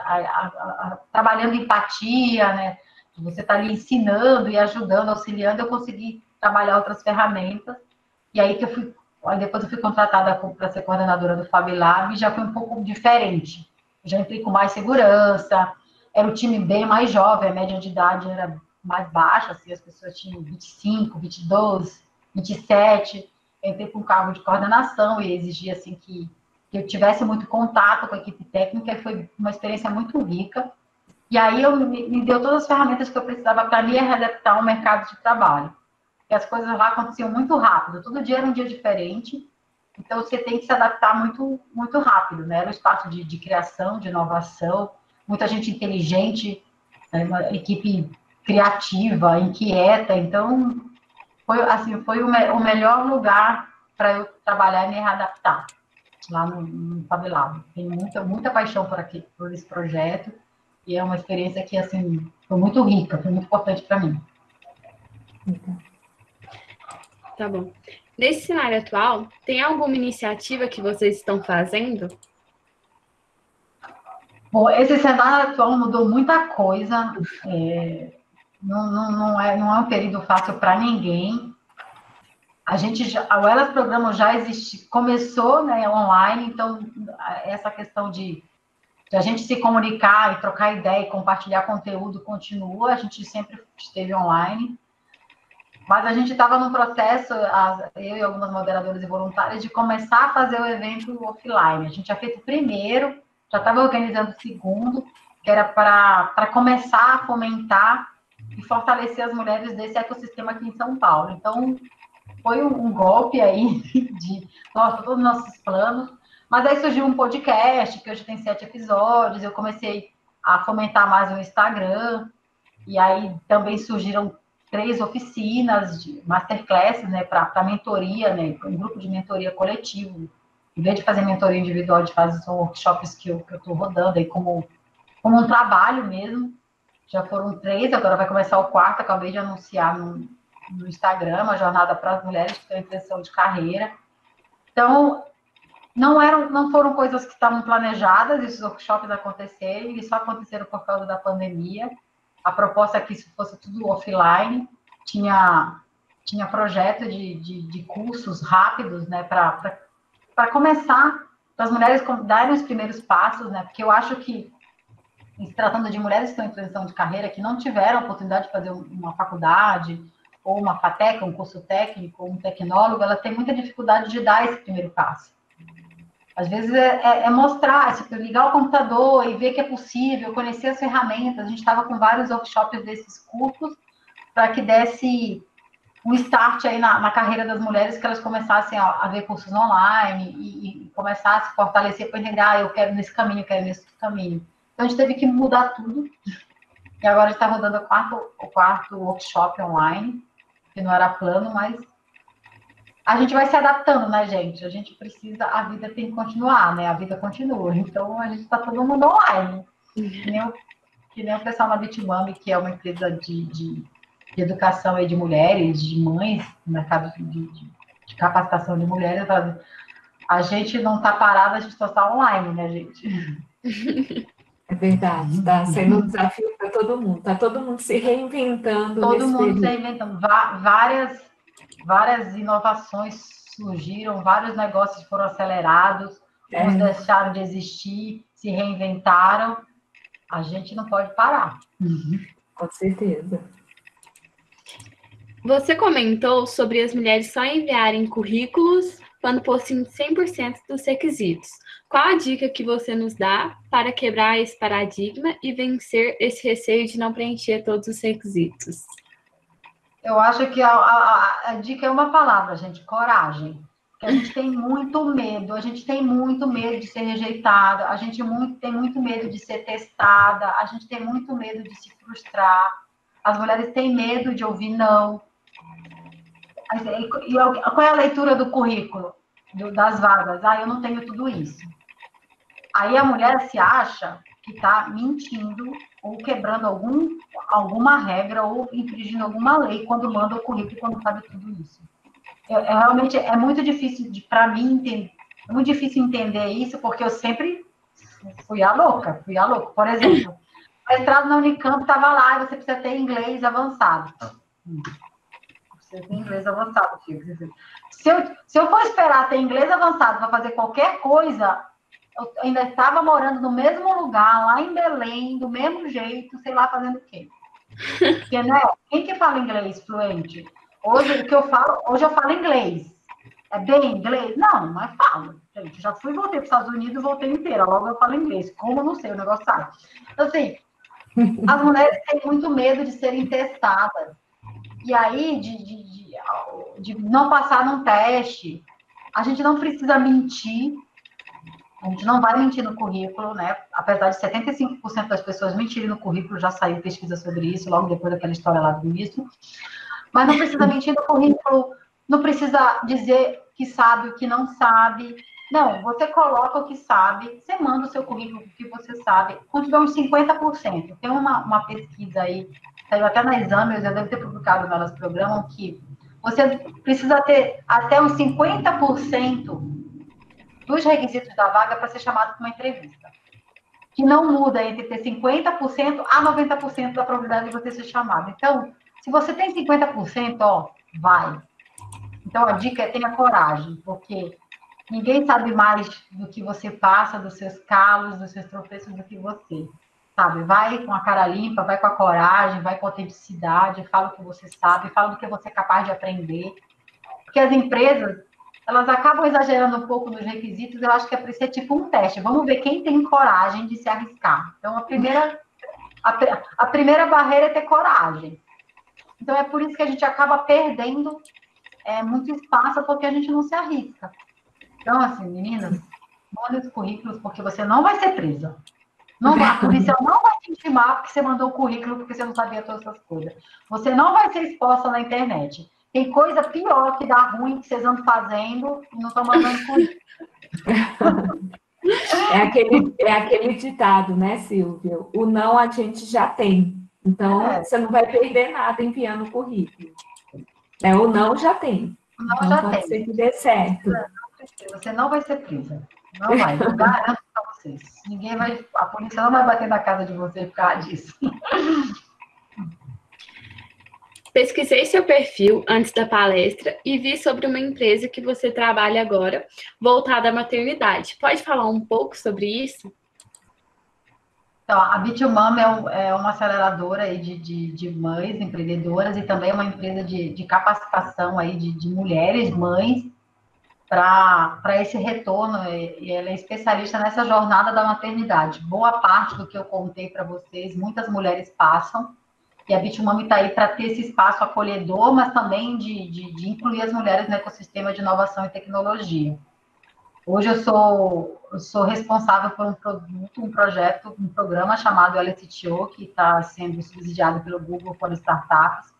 trabalhando empatia, né? Você está ali ensinando e ajudando, auxiliando, eu consegui trabalhar outras ferramentas. E aí depois eu fui contratada para ser coordenadora do Fab Lab, e já foi um pouco diferente. Eu já entrei com mais segurança, era um time bem mais jovem, a média de idade era mais baixa, assim, as pessoas tinham 25, 22, 27. Eu entrei com um cargo de coordenação e exigia assim que eu tivesse muito contato com a equipe técnica, e foi uma experiência muito rica. E aí me deu todas as ferramentas que eu precisava para me readaptar ao mercado de trabalho. E as coisas lá aconteciam muito rápido, todo dia era um dia diferente, então você tem que se adaptar muito, muito rápido, né? Era um espaço de criação, de inovação, muita gente inteligente, né? Uma equipe criativa, inquieta, então foi o melhor lugar para eu trabalhar e me readaptar lá no Fab Lab. Tenho muita paixão por esse projeto, e é uma experiência que assim foi muito rica, foi muito importante para mim. Tá bom. Nesse cenário atual, tem alguma iniciativa que vocês estão fazendo? Bom, esse cenário atual mudou muita coisa. Não é um período fácil para ninguém. O Elas Programa já existe, começou, né, online, então essa questão de a gente se comunicar e trocar ideia e compartilhar conteúdo continua. A gente sempre esteve online, mas a gente estava num processo, eu e algumas moderadoras e voluntárias, de começar a fazer o evento offline. A gente já fez o primeiro, já estava organizando o segundo, que era para começar a fomentar e fortalecer as mulheres desse ecossistema aqui em São Paulo. Então, foi um golpe aí de todos os nossos planos, mas aí surgiu um podcast, que hoje tem 7 episódios, eu comecei a fomentar mais o Instagram, e aí também surgiram 3 oficinas de masterclasses, né, para mentoria, né, um grupo de mentoria coletivo. Em vez de fazer mentoria individual, a gente faz os workshops que eu estou rodando aí como um trabalho mesmo. Já foram 3, agora vai começar o 4º, acabei de anunciar no Instagram, uma jornada para as mulheres que estão em transição de carreira. Então, não foram coisas que estavam planejadas, esses workshops acontecerem, eles só aconteceram por causa da pandemia. A proposta é que isso fosse tudo offline, tinha projeto de cursos rápidos, né, para começar, para as mulheres darem os primeiros passos, né, porque eu acho que, se tratando de mulheres que estão em transição de carreira, que não tiveram a oportunidade de fazer uma faculdade, ou uma FATEC, um curso técnico, ou um tecnólogo, ela tem muita dificuldade de dar esse primeiro passo. Às vezes é mostrar, ligar o computador e ver que é possível, conhecer as ferramentas. A gente estava com vários workshops desses cursos para que desse um start aí na carreira das mulheres, que elas começassem a ver cursos online e começassem a se fortalecer para entender, eu quero nesse caminho, eu quero nesse caminho. Então, a gente teve que mudar tudo. E agora a gente está rodando o quarto workshop online, que não era plano, mas a gente vai se adaptando, né, gente? A gente precisa, a vida tem que continuar, né? A vida continua. Então, a gente está todo mundo online. Que nem o pessoal na Bitmami, que é uma empresa de educação de mulheres, de mães, no mercado de capacitação de mulheres. A gente não está parada, a gente só está online, né, gente? É verdade, está sendo um desafio para todo mundo. Está todo mundo se reinventando. Todo mundo se reinventando. Várias inovações surgiram, vários negócios foram acelerados, uns deixaram de existir, se reinventaram. A gente não pode parar. Com certeza. Você comentou sobre as mulheres só enviarem currículos quando possuem 100% dos requisitos. Qual a dica que você nos dá para quebrar esse paradigma e vencer esse receio de não preencher todos os requisitos? Eu acho que a dica é uma palavra, gente, coragem. Porque a gente tem muito medo, de ser rejeitada, a gente tem muito medo de ser testada, a gente tem muito medo de se frustrar, as mulheres têm medo de ouvir não. E qual é a leitura do currículo, das vagas? Eu não tenho tudo isso. Aí a mulher se acha que está mentindo ou quebrando alguma regra ou infringindo alguma lei quando manda o currículo, quando sabe tudo isso. Realmente é muito difícil para mim entender, é muito difícil entender isso, porque eu sempre fui a louca. Por exemplo, o mestrado na Unicamp estava lá e você precisa ter inglês avançado. Você tem inglês avançado, filho. Se eu for esperar ter inglês avançado para fazer qualquer coisa, eu ainda estava morando no mesmo lugar, lá em Belém, do mesmo jeito, sei lá, fazendo o quê? Porque, né? Quem que fala inglês fluente? Hoje eu falo inglês. É bem inglês? Não, mas falo. Gente, já fui e voltei para os Estados Unidos e voltei inteira. Logo eu falo inglês. Como eu não sei, o negócio sai. Então, assim, as mulheres têm muito medo de serem testadas. E aí, de não passar num teste. A gente não precisa mentir. A gente não vai mentir no currículo, né? Apesar de 75% das pessoas mentirem no currículo, já saiu pesquisa sobre isso, logo depois daquela história lá do ministro. Mas não precisa mentir no currículo, não precisa dizer que sabe o que não sabe. Não, você coloca o que sabe, você manda o seu currículo o que você sabe, quando tiver uns 50%. Tem uma pesquisa aí, saiu até na Exames, eu devo ter publicado nelas programa, que você precisa ter até uns 50% dos requisitos da vaga para ser chamado para uma entrevista. Que não muda entre ter 50% a 90% da probabilidade de você ser chamado. Então, se você tem 50%, vai. Então, a dica é tenha coragem, porque ninguém sabe mais do que você passa, dos seus calos, dos seus tropeços do que você. Sabe? Vai com a cara limpa, vai com a coragem, vai com a autenticidade, fala o que você sabe, fala do que você é capaz de aprender. Porque as empresas, elas acabam exagerando um pouco nos requisitos, eu acho que é para ser tipo um teste. Vamos ver quem tem coragem de se arriscar. Então, a primeira barreira é ter coragem. Então, é por isso que a gente acaba perdendo muito espaço, porque a gente não se arrisca. Então, assim, meninas, manda os currículos, porque você não vai ser presa. A polícia não vai te intimar porque você mandou o currículo, porque você não sabia todas essas coisas. Você não vai ser exposta na internet. Tem coisa pior que dá ruim que vocês andam fazendo e não estão mandando currículo. É aquele ditado, né, Silvia? O não a gente já tem. Então, você não vai perder nada enviando o currículo. O não já tem. O não então, já pode tem. ser que dê certo. Você não vai ser presa. Não vai. Eu garanto para vocês. A polícia não vai bater na casa de vocês por causa disso. Pesquisei seu perfil antes da palestra e vi sobre uma empresa que você trabalha agora, voltada à maternidade. Pode falar um pouco sobre isso? Então, a Bit2Mom é uma aceleradora aí de mães empreendedoras e também uma empresa de capacitação aí de mulheres, mães, para esse retorno. E ela é especialista nessa jornada da maternidade. Boa parte do que eu contei para vocês, muitas mulheres passam, e a Bit2Mom está aí para ter esse espaço acolhedor, mas também de incluir as mulheres no ecossistema de inovação e tecnologia. Hoje eu sou responsável por um produto, um projeto, um programa chamado LSTO, que está sendo subsidiado pelo Google por startups,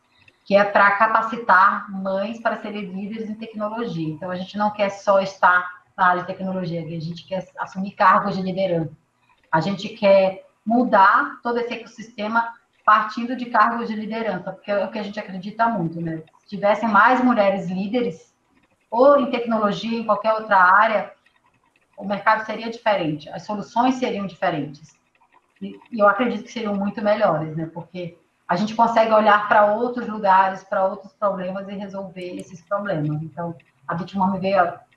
que é para capacitar mães para serem líderes em tecnologia. Então, a gente não quer só estar na área de tecnologia, a gente quer assumir cargos de liderança. A gente quer mudar todo esse ecossistema partindo de cargos de liderança, porque é o que a gente acredita muito, né? Se tivessem mais mulheres líderes, ou em tecnologia, em qualquer outra área, o mercado seria diferente, as soluções seriam diferentes. E eu acredito que seriam muito melhores, né? Porque a gente consegue olhar para outros lugares, para outros problemas e resolver esses problemas. Então, a Bit2Mom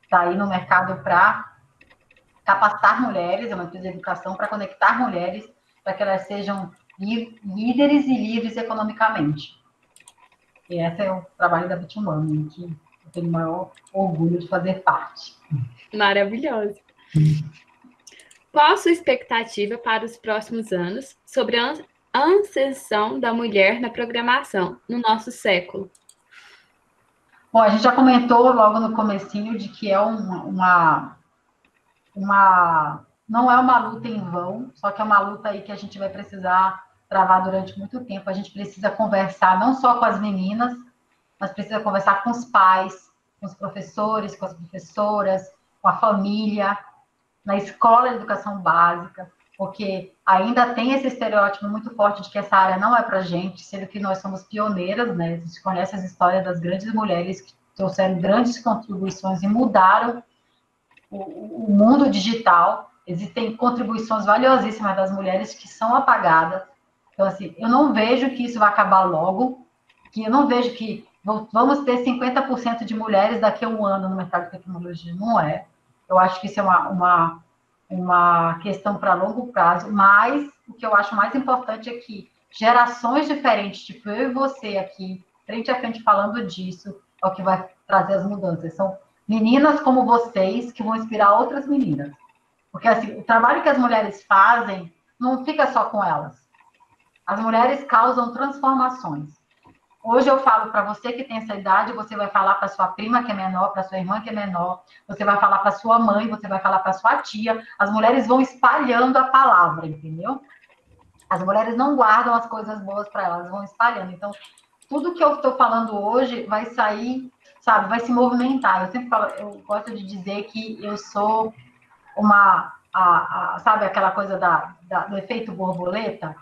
está aí no mercado para capacitar mulheres, é uma empresa de educação para conectar mulheres, para que elas sejam líderes e livres economicamente. E esse é o trabalho da Bit2Mom, que eu tenho o maior orgulho de fazer parte. Maravilhoso. Qual a sua expectativa para os próximos anos sobre a ascensão da mulher na programação no nosso século? Bom, a gente já comentou logo no comecinho de que é não é uma luta em vão, só que é uma luta aí que a gente vai precisar travar durante muito tempo. A gente precisa conversar não só com as meninas, mas precisa conversar com os pais, com os professores, com as professoras, com a família, na escola de educação básica, porque ainda tem esse estereótipo muito forte de que essa área não é para gente, sendo que nós somos pioneiras, né? A gente conhece as histórias das grandes mulheres que trouxeram grandes contribuições e mudaram o mundo digital. Existem contribuições valiosíssimas das mulheres que são apagadas. Então, assim, eu não vejo que isso vai acabar logo, que eu não vejo que vamos ter 50% de mulheres daqui a um ano no mercado de tecnologia. Não é. Eu acho que isso é uma questão para longo prazo, mas o que eu acho mais importante é que gerações diferentes, tipo eu e você aqui, frente a frente falando disso, é o que vai trazer as mudanças. São meninas como vocês que vão inspirar outras meninas. Porque assim, o trabalho que as mulheres fazem não fica só com elas. As mulheres causam transformações. Hoje eu falo para você que tem essa idade, você vai falar para sua prima que é menor, para sua irmã que é menor, você vai falar para sua mãe, você vai falar para sua tia. As mulheres vão espalhando a palavra, entendeu? As mulheres não guardam as coisas boas para elas, vão espalhando. Então, tudo que eu estou falando hoje vai sair, sabe, vai se movimentar. Eu sempre falo, eu gosto de dizer que eu sou sabe aquela coisa do efeito borboleta?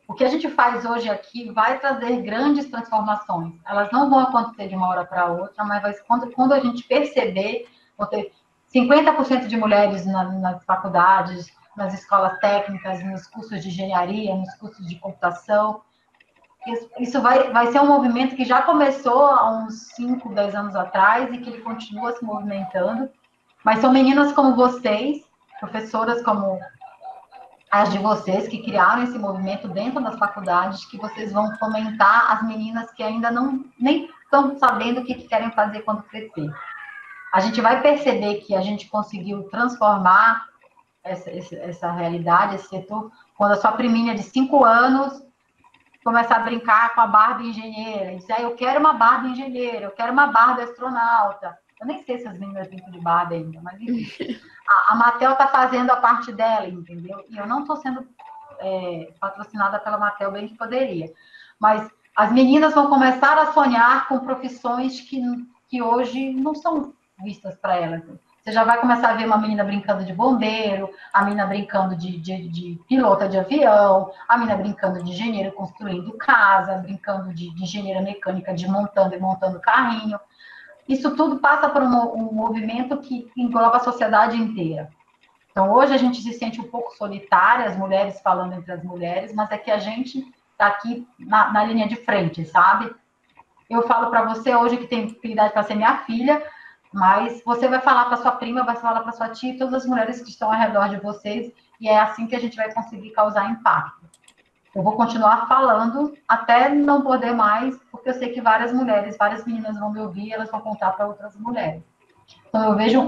O que a gente faz hoje aqui vai trazer grandes transformações. Elas não vão acontecer de uma hora para outra, mas quando a gente perceber, vão ter 50% de mulheres nas faculdades, nas escolas técnicas, nos cursos de engenharia, nos cursos de computação. Isso vai ser um movimento que já começou há uns 5, 10 anos atrás e que ele continua se movimentando. Mas são meninas como vocês, professoras como as de vocês que criaram esse movimento dentro das faculdades, que vocês vão fomentar as meninas que ainda nem estão sabendo o que querem fazer quando crescer. A gente vai perceber que a gente conseguiu transformar essa realidade, esse setor, quando a sua priminha de 5 anos começa a brincar com a Barbie engenheira, e dizer, eu quero uma Barbie engenheira, eu quero uma Barbie astronauta. Eu nem sei se as meninas brincam de Barbie ainda, mas enfim. A Mattel está fazendo a parte dela, entendeu? E eu não estou sendo patrocinada pela Mattel, bem que poderia. Mas as meninas vão começar a sonhar com profissões que hoje não são vistas para elas. Você já vai começar a ver uma menina brincando de bombeiro, a menina brincando de pilota de avião, a menina brincando de engenheiro construindo casa, brincando de engenheira mecânica desmontando e montando carrinho. Isso tudo passa por um movimento que engloba a sociedade inteira. Então, hoje a gente se sente um pouco solitária, as mulheres falando entre as mulheres, mas é que a gente está aqui na linha de frente, sabe? Eu falo para você hoje que tem idade para ser minha filha, mas você vai falar para sua prima, vai falar para sua tia, todas as mulheres que estão ao redor de vocês, e é assim que a gente vai conseguir causar impacto. Eu vou continuar falando até não poder mais, porque eu sei que várias mulheres, várias meninas vão me ouvir e elas vão contar para outras mulheres. Então, eu vejo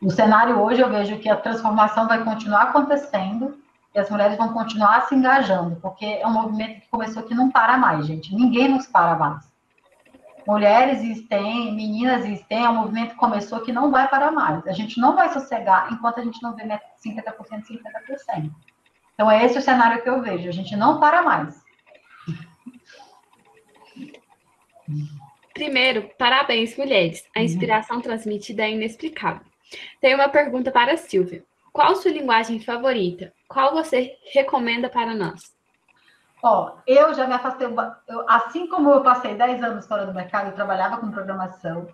no cenário hoje, eu vejo que a transformação vai continuar acontecendo e as mulheres vão continuar se engajando, porque é um movimento que começou que não para mais, gente. Ninguém nos para mais. Mulheres e STEM, meninas e STEM, é um movimento que começou que não vai parar mais. A gente não vai sossegar enquanto a gente não vê 50%, 50%. Então, é esse o cenário que eu vejo. A gente não para mais. Primeiro, parabéns, mulheres. A inspiração transmitida é inexplicável. Tenho uma pergunta para a Silvia. Qual sua linguagem favorita? Qual você recomenda para nós? Ó, eu já me afastei, assim como eu passei 10 anos fora do mercado, eu trabalhava com programação.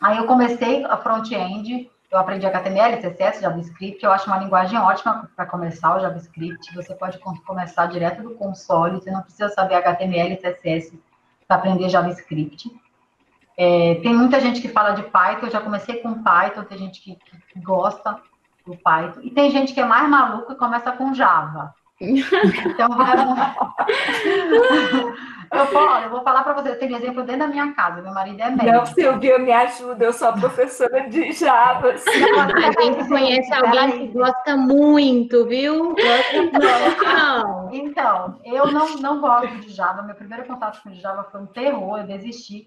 Aí eu comecei a front-end, eu aprendi HTML, CSS, JavaScript, eu acho uma linguagem ótima para começar o JavaScript. Você pode começar direto do console, você não precisa saber HTML e CSS para aprender JavaScript. Tem muita gente que fala de Python, eu já comecei com Python, tem gente que gosta do Python, e tem gente que é mais maluca e começa com Java. Então, eu vou falar para você, eu tenho exemplo dentro da minha casa, meu marido é médico. Não, Silvia, me ajuda, eu sou professora de Java. A gente conhece alguém que gosta muito, viu? Gosta. Então, eu não gosto de Java, meu primeiro contato com Java foi um terror, eu desisti.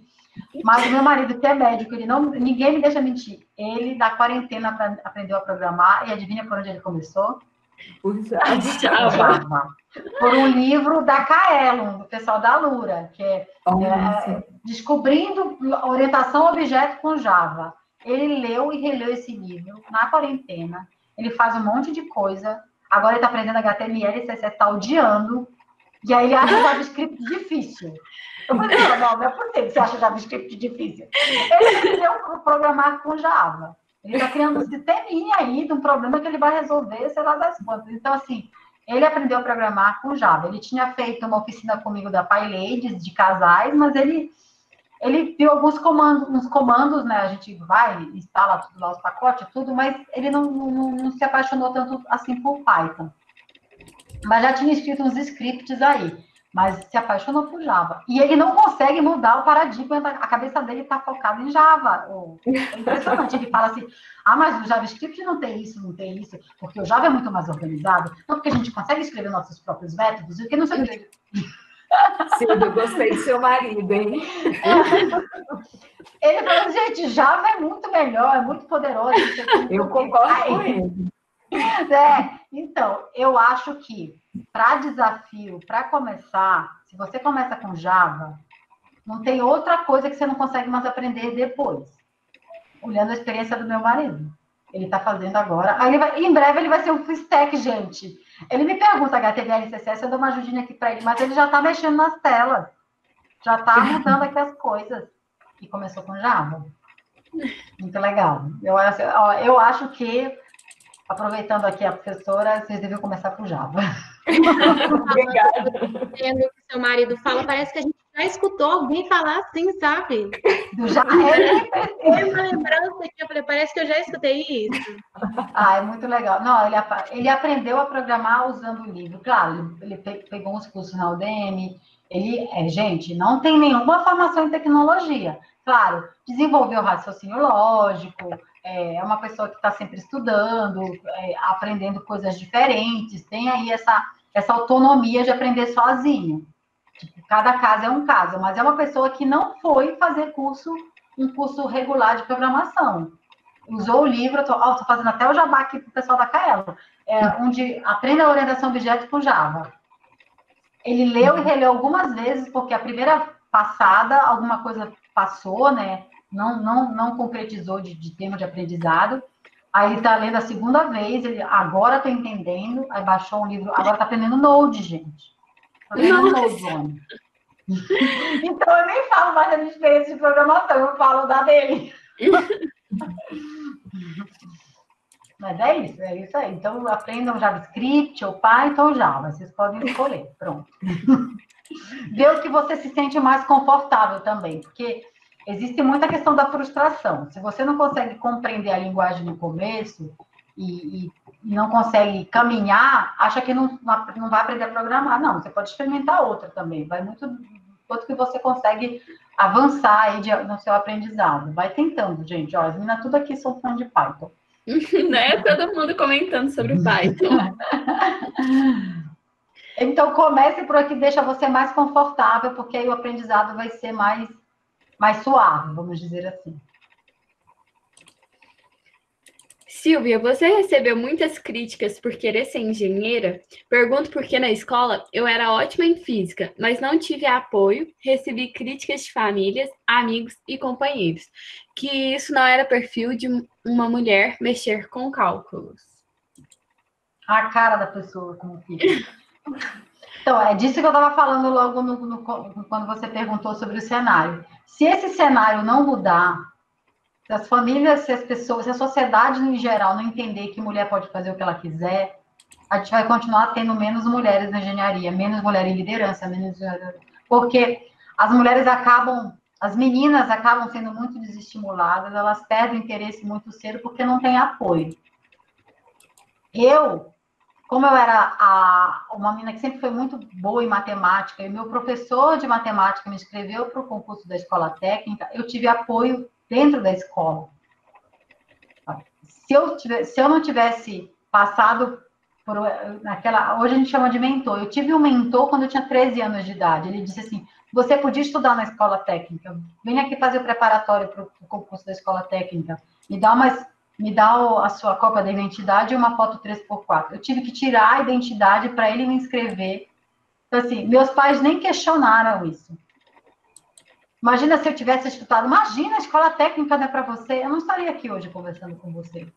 Mas o meu marido, que é médico, ninguém me deixa mentir. Ele, da quarentena, aprendeu a programar, e adivinha por onde ele começou? Por Java. Por um livro da Kaelon, do pessoal da Lura, que é Descobrindo Orientação a Objeto com Java. Ele leu e releu esse livro na quarentena. Ele faz um monte de coisa. Agora ele está aprendendo HTML e CSS, está odiando. E aí ele acha o JavaScript difícil. Eu falei, não é por que você acha JavaScript difícil? Ele aprendeu a programar com Java. Ele está criando um sisteminha aí de um problema que ele vai resolver, sei lá das quantas. Então, assim, ele aprendeu a programar com Java. Ele tinha feito uma oficina comigo da PyLadies, de casais, mas ele viu alguns comandos, né? A gente vai, instala tudo lá, os pacotes, tudo, mas ele não se apaixonou tanto assim por Python. Mas já tinha escrito uns scripts aí, mas se apaixonou por Java. E ele não consegue mudar o paradigma, a cabeça dele está focada em Java. É impressionante, ele fala assim, mas o JavaScript não tem isso, porque o Java é muito mais organizado, não porque a gente consegue escrever nossos próprios métodos, e que não sei o que. Silvia, eu gostei do seu marido, hein? Ele falou, gente, Java é muito melhor, é muito poderoso. Eu concordo com ele. Então, eu acho que para desafio, para começar, se você começa com Java, não tem outra coisa que você não consegue mais aprender depois. Olhando a experiência do meu marido. Ele está fazendo agora. Em breve ele vai ser um full stack, gente. Ele me pergunta HTML e CSS, eu dou uma ajudinha aqui para ele, mas ele já está mexendo nas telas. Já está mudando aqui as coisas. E começou com Java. Muito legal. Eu acho que, aproveitando aqui a professora, vocês devem começar com Java. Obrigada. Entendo o que seu marido fala, parece que a gente já escutou alguém falar assim, sabe? É uma lembrança que eu falei, parece que eu já escutei isso. É muito legal. Não, ele aprendeu a programar usando o livro. Claro, ele pegou uns cursos na Udemy. Gente, não tem nenhuma formação em tecnologia. Claro, desenvolveu raciocínio lógico, é uma pessoa que está sempre estudando, aprendendo coisas diferentes, tem aí essa autonomia de aprender sozinho. Tipo, cada caso é um caso, mas é uma pessoa que não foi fazer um curso regular de programação. Usou o livro, estou fazendo até o jabá aqui para o pessoal da Kaelon, onde aprende a orientação a objetos com Java. Ele leu e releu algumas vezes, porque a primeira passada, alguma coisa passou, né? Não concretizou de tema de aprendizado. Aí ele está lendo a segunda vez, ele agora está entendendo, aí baixou um livro, agora está aprendendo Node, gente. Está aprendendo Node. Então eu nem falo mais da minha experiência de programação, eu falo da dele. Mas é isso aí. Então aprendam JavaScript ou Python ou Java, vocês podem escolher, pronto. Vê o que você se sente mais confortável também, porque existe muita questão da frustração. Se você não consegue compreender a linguagem no começo e e não consegue caminhar, acha que não vai aprender a programar. Não, você pode experimentar outra também. Vai muito quanto que você consegue avançar aí no seu aprendizado. Vai tentando, gente. Ó, as meninas tudo aqui são fã de Python. Né? Todo mundo comentando sobre o Python. Então, comece por aqui, deixa você mais confortável, porque aí o aprendizado vai ser mais suave, vamos dizer assim. Silvia, você recebeu muitas críticas por querer ser engenheira? Pergunto porque na escola eu era ótima em física, mas não tive apoio, recebi críticas de famílias, amigos e companheiros, que isso não era perfil de uma mulher mexer com cálculos. A cara da pessoa, como fica. Então, é disso que eu estava falando logo quando você perguntou sobre o cenário. Se esse cenário não mudar, se as famílias, se as pessoas, se a sociedade em geral não entender que mulher pode fazer o que ela quiser, a gente vai continuar tendo menos mulheres na engenharia, menos mulher em liderança, porque as mulheres as meninas acabam sendo muito desestimuladas, elas perdem o interesse muito cedo porque não tem apoio. Como eu era uma menina que sempre foi muito boa em matemática, e meu professor de matemática me inscreveu para o concurso da escola técnica, eu tive apoio dentro da escola. Se eu não tivesse passado por naquela... Hoje a gente chama de mentor. Eu tive um mentor quando eu tinha 13 anos de idade. Ele disse assim, você podia estudar na escola técnica, vem aqui fazer o preparatório para o concurso da escola técnica, me dá a sua cópia da identidade e uma foto 3x4. Eu tive que tirar a identidade para ele me inscrever. Então, assim, meus pais nem questionaram isso. Imagina se eu tivesse escutado, imagina, a escola técnica não é para você, eu não estaria aqui hoje conversando com você.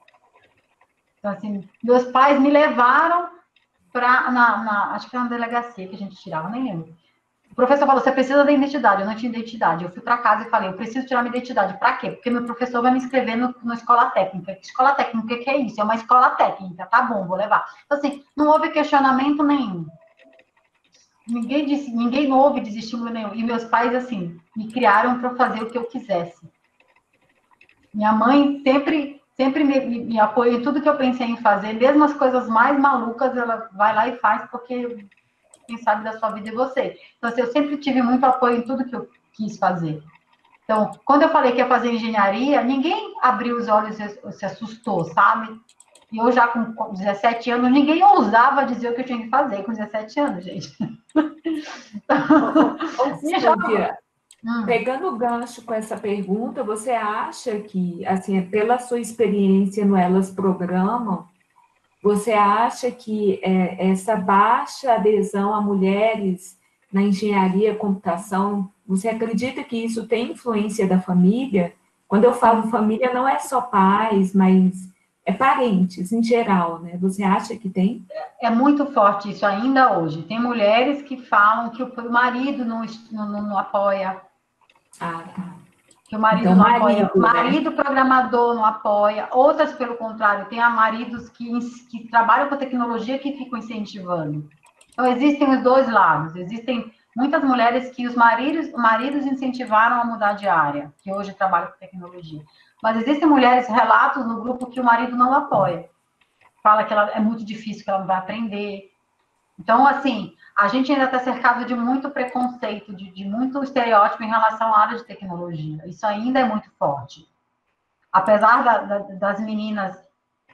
Então, assim, meus pais me levaram para, acho que era na delegacia que a gente tirava, nem lembro. O professor falou, você precisa da identidade, eu não tinha identidade. Eu fui para casa e falei, eu preciso tirar minha identidade. Para quê? Porque meu professor vai me inscrever na escola técnica. Escola técnica, o que é isso? É uma escola técnica, tá bom, vou levar. Então, assim, não houve questionamento nenhum. Ninguém houve desestímulo nenhum. E meus pais, assim, me criaram para fazer o que eu quisesse. Minha mãe sempre me apoia em tudo que eu pensei em fazer, mesmo as coisas mais malucas, ela vai lá e faz, porque quem sabe da sua vida é você. Então, assim, eu sempre tive muito apoio em tudo que eu quis fazer. Então, quando eu falei que ia fazer engenharia, ninguém abriu os olhos e se assustou, sabe? E eu já com 17 anos, ninguém ousava dizer o que eu tinha que fazer com 17 anos, gente. Silvia, pegando o gancho com essa pergunta, você acha que, assim, pela sua experiência no Elas Programam, você acha que essa baixa adesão a mulheres na engenharia e computação, você acredita que isso tem influência da família? Quando eu falo família, não é só pais, mas é parentes em geral, né? Você acha que tem? É muito forte isso ainda hoje. Tem mulheres que falam que o marido não apoia. Ah, tá. Que o marido então, não apoia. O né? marido programador não apoia. Outras, pelo contrário, tem maridos que trabalham com tecnologia que ficam incentivando. Então, existem os dois lados. Existem muitas mulheres que os maridos incentivaram a mudar de área, que hoje trabalham com tecnologia. Mas existem mulheres, relatos no grupo, que o marido não apoia. Fala que é muito difícil, que ela não vai aprender. Então, assim, a gente ainda está cercado de muito preconceito, de muito estereótipo em relação à área de tecnologia. Isso ainda é muito forte. Apesar das meninas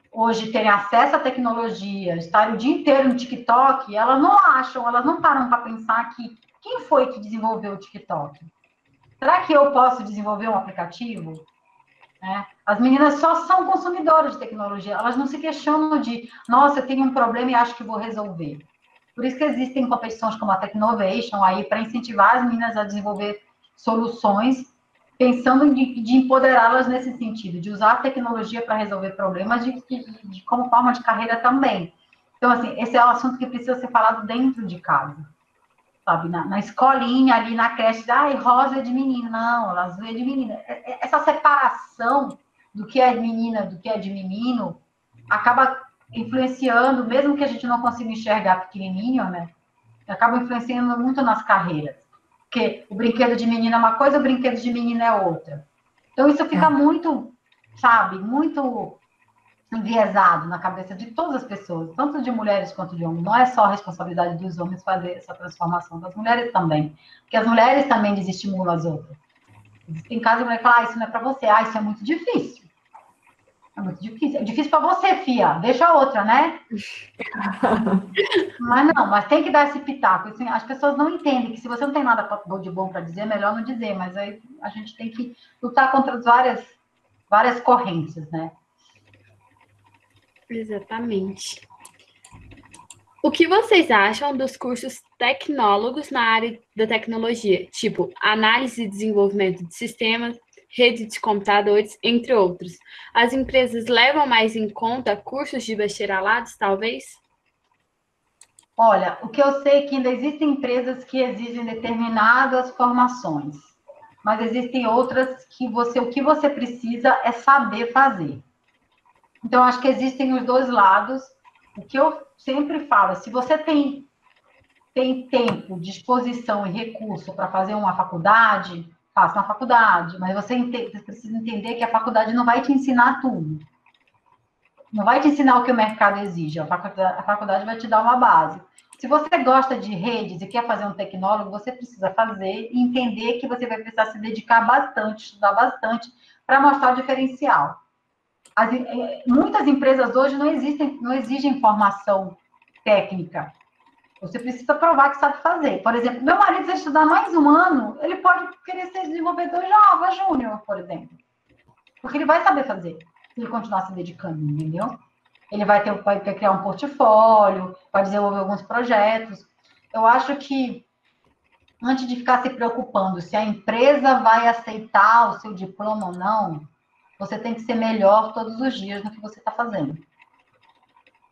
hoje terem acesso à tecnologia, estarem o dia inteiro no TikTok, elas não param para pensar que quem foi que desenvolveu o TikTok? Será que eu posso desenvolver um aplicativo? As meninas só são consumidoras de tecnologia, elas não se questionam de, nossa, eu tenho um problema e acho que vou resolver. Por isso que existem competições como a Technovation aí para incentivar as meninas a desenvolver soluções, pensando de empoderá-las nesse sentido, de usar a tecnologia para resolver problemas como forma de carreira também. Então, assim, esse é um assunto que precisa ser falado dentro de casa, sabe? Na escolinha, ali na creche, rosa é de menino. Não, azul é de menina. Essa separação do que é de menina, do que é de menino, acaba influenciando, mesmo que a gente não consiga enxergar pequenininho, né? Acaba influenciando muito nas carreiras. Porque o brinquedo de menina é uma coisa, o brinquedo de menina é outra. Então, isso fica muito, sabe, muito enviesado na cabeça de todas as pessoas, tanto de mulheres quanto de homens. Não é só a responsabilidade dos homens fazer essa transformação, das mulheres também. Porque as mulheres também desestimulam as outras. Tem casos de mulher que fala, isso não é para você. Isso é muito difícil. É muito difícil. É difícil para você, fia. Deixa a outra, né? Mas tem que dar esse pitaco. Assim, as pessoas não entendem que se você não tem nada de bom para dizer, é melhor não dizer. Mas aí a gente tem que lutar contra várias correntes, né? Exatamente. O que vocês acham dos cursos tecnólogos na área da tecnologia, tipo análise e desenvolvimento de sistemas, rede de computadores, entre outros? As empresas levam mais em conta cursos de bacharelados, talvez? Olha, o que eu sei é que ainda existem empresas que exigem determinadas formações, mas existem outras que o que você precisa é saber fazer. Então, acho que existem os dois lados. O que eu sempre falo, se você tem tempo, disposição e recurso para fazer uma faculdade, faça uma faculdade, mas você precisa entender que a faculdade não vai te ensinar tudo. Não vai te ensinar o que o mercado exige, a faculdade vai te dar uma base. Se você gosta de redes e quer fazer um tecnólogo, você precisa fazer e entender que você vai precisar se dedicar bastante, estudar bastante, para mostrar o diferencial. Muitas empresas hoje não exigem formação técnica. Você precisa provar que sabe fazer. Por exemplo, meu marido, se estudar mais um ano, ele pode querer ser desenvolvedor Java Júnior, por exemplo. Porque ele vai saber fazer, se ele continuar se dedicando, entendeu? Ele vai criar um portfólio, vai desenvolver alguns projetos. Eu acho que, antes de ficar se preocupando se a empresa vai aceitar o seu diploma ou não, você tem que ser melhor todos os dias no que você está fazendo.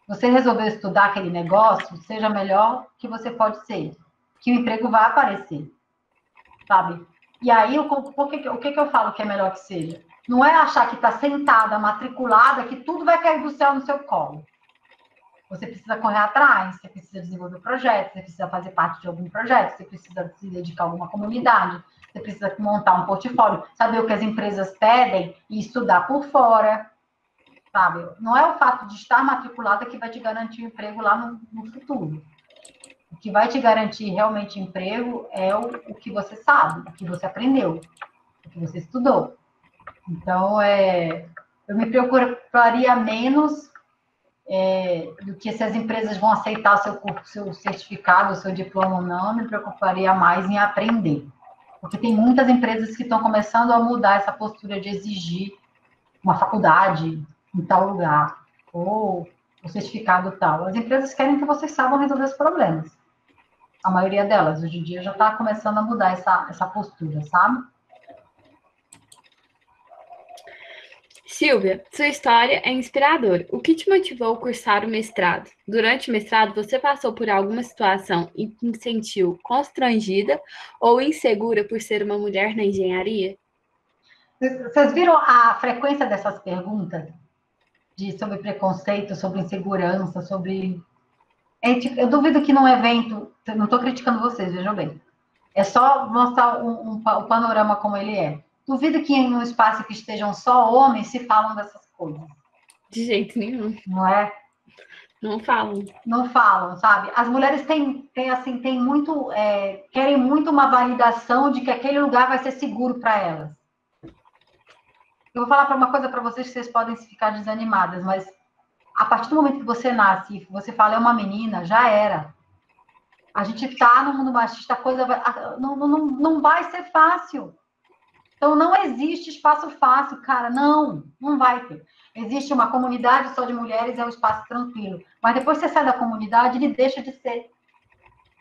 Você resolveu estudar aquele negócio, seja melhor que você pode ser, que o emprego vai aparecer, sabe? E aí, o que eu falo que é melhor que seja? Não é achar que está sentada, matriculada, que tudo vai cair do céu no seu colo. Você precisa correr atrás, você precisa desenvolver projetos, você precisa fazer parte de algum projeto, você precisa se dedicar a alguma comunidade, você precisa montar um portfólio, saber o que as empresas pedem e estudar por fora, sabe? Não é o fato de estar matriculada que vai te garantir um emprego lá no futuro. O que vai te garantir realmente emprego é o que você sabe, o que você aprendeu, o que você estudou. Então, eu me preocuparia menos do que se as empresas vão aceitar o seu certificado, o seu diploma ou não, me preocuparia mais em aprender. Porque tem muitas empresas que estão começando a mudar essa postura de exigir uma faculdade em tal lugar, ou o certificado tal. As empresas querem que vocês saibam resolver os problemas. A maioria delas, hoje em dia, já está começando a mudar essa postura, sabe? Silvia, sua história é inspiradora. O que te motivou a cursar o mestrado? Durante o mestrado, você passou por alguma situação em que se sentiu constrangida ou insegura por ser uma mulher na engenharia? Vocês viram a frequência dessas perguntas? Sobre preconceito, sobre insegurança, sobre... Eu duvido que num evento... Não estou criticando vocês, vejam bem. É só mostrar o panorama como ele é. Duvido que em um espaço que estejam só homens se falam dessas coisas. De jeito nenhum. Não é? Não falam. Não falam, sabe? As mulheres querem muito uma validação de que aquele lugar vai ser seguro para elas. Eu vou falar para uma coisa para vocês que vocês podem ficar desanimadas, mas a partir do momento que você nasce e você fala é uma menina, já era. A gente está no mundo machista, a coisa não vai ser fácil. Então, não existe espaço fácil, cara. Não vai ter. Existe uma comunidade só de mulheres, é um espaço tranquilo. Mas depois que você sai da comunidade, ele deixa de ser.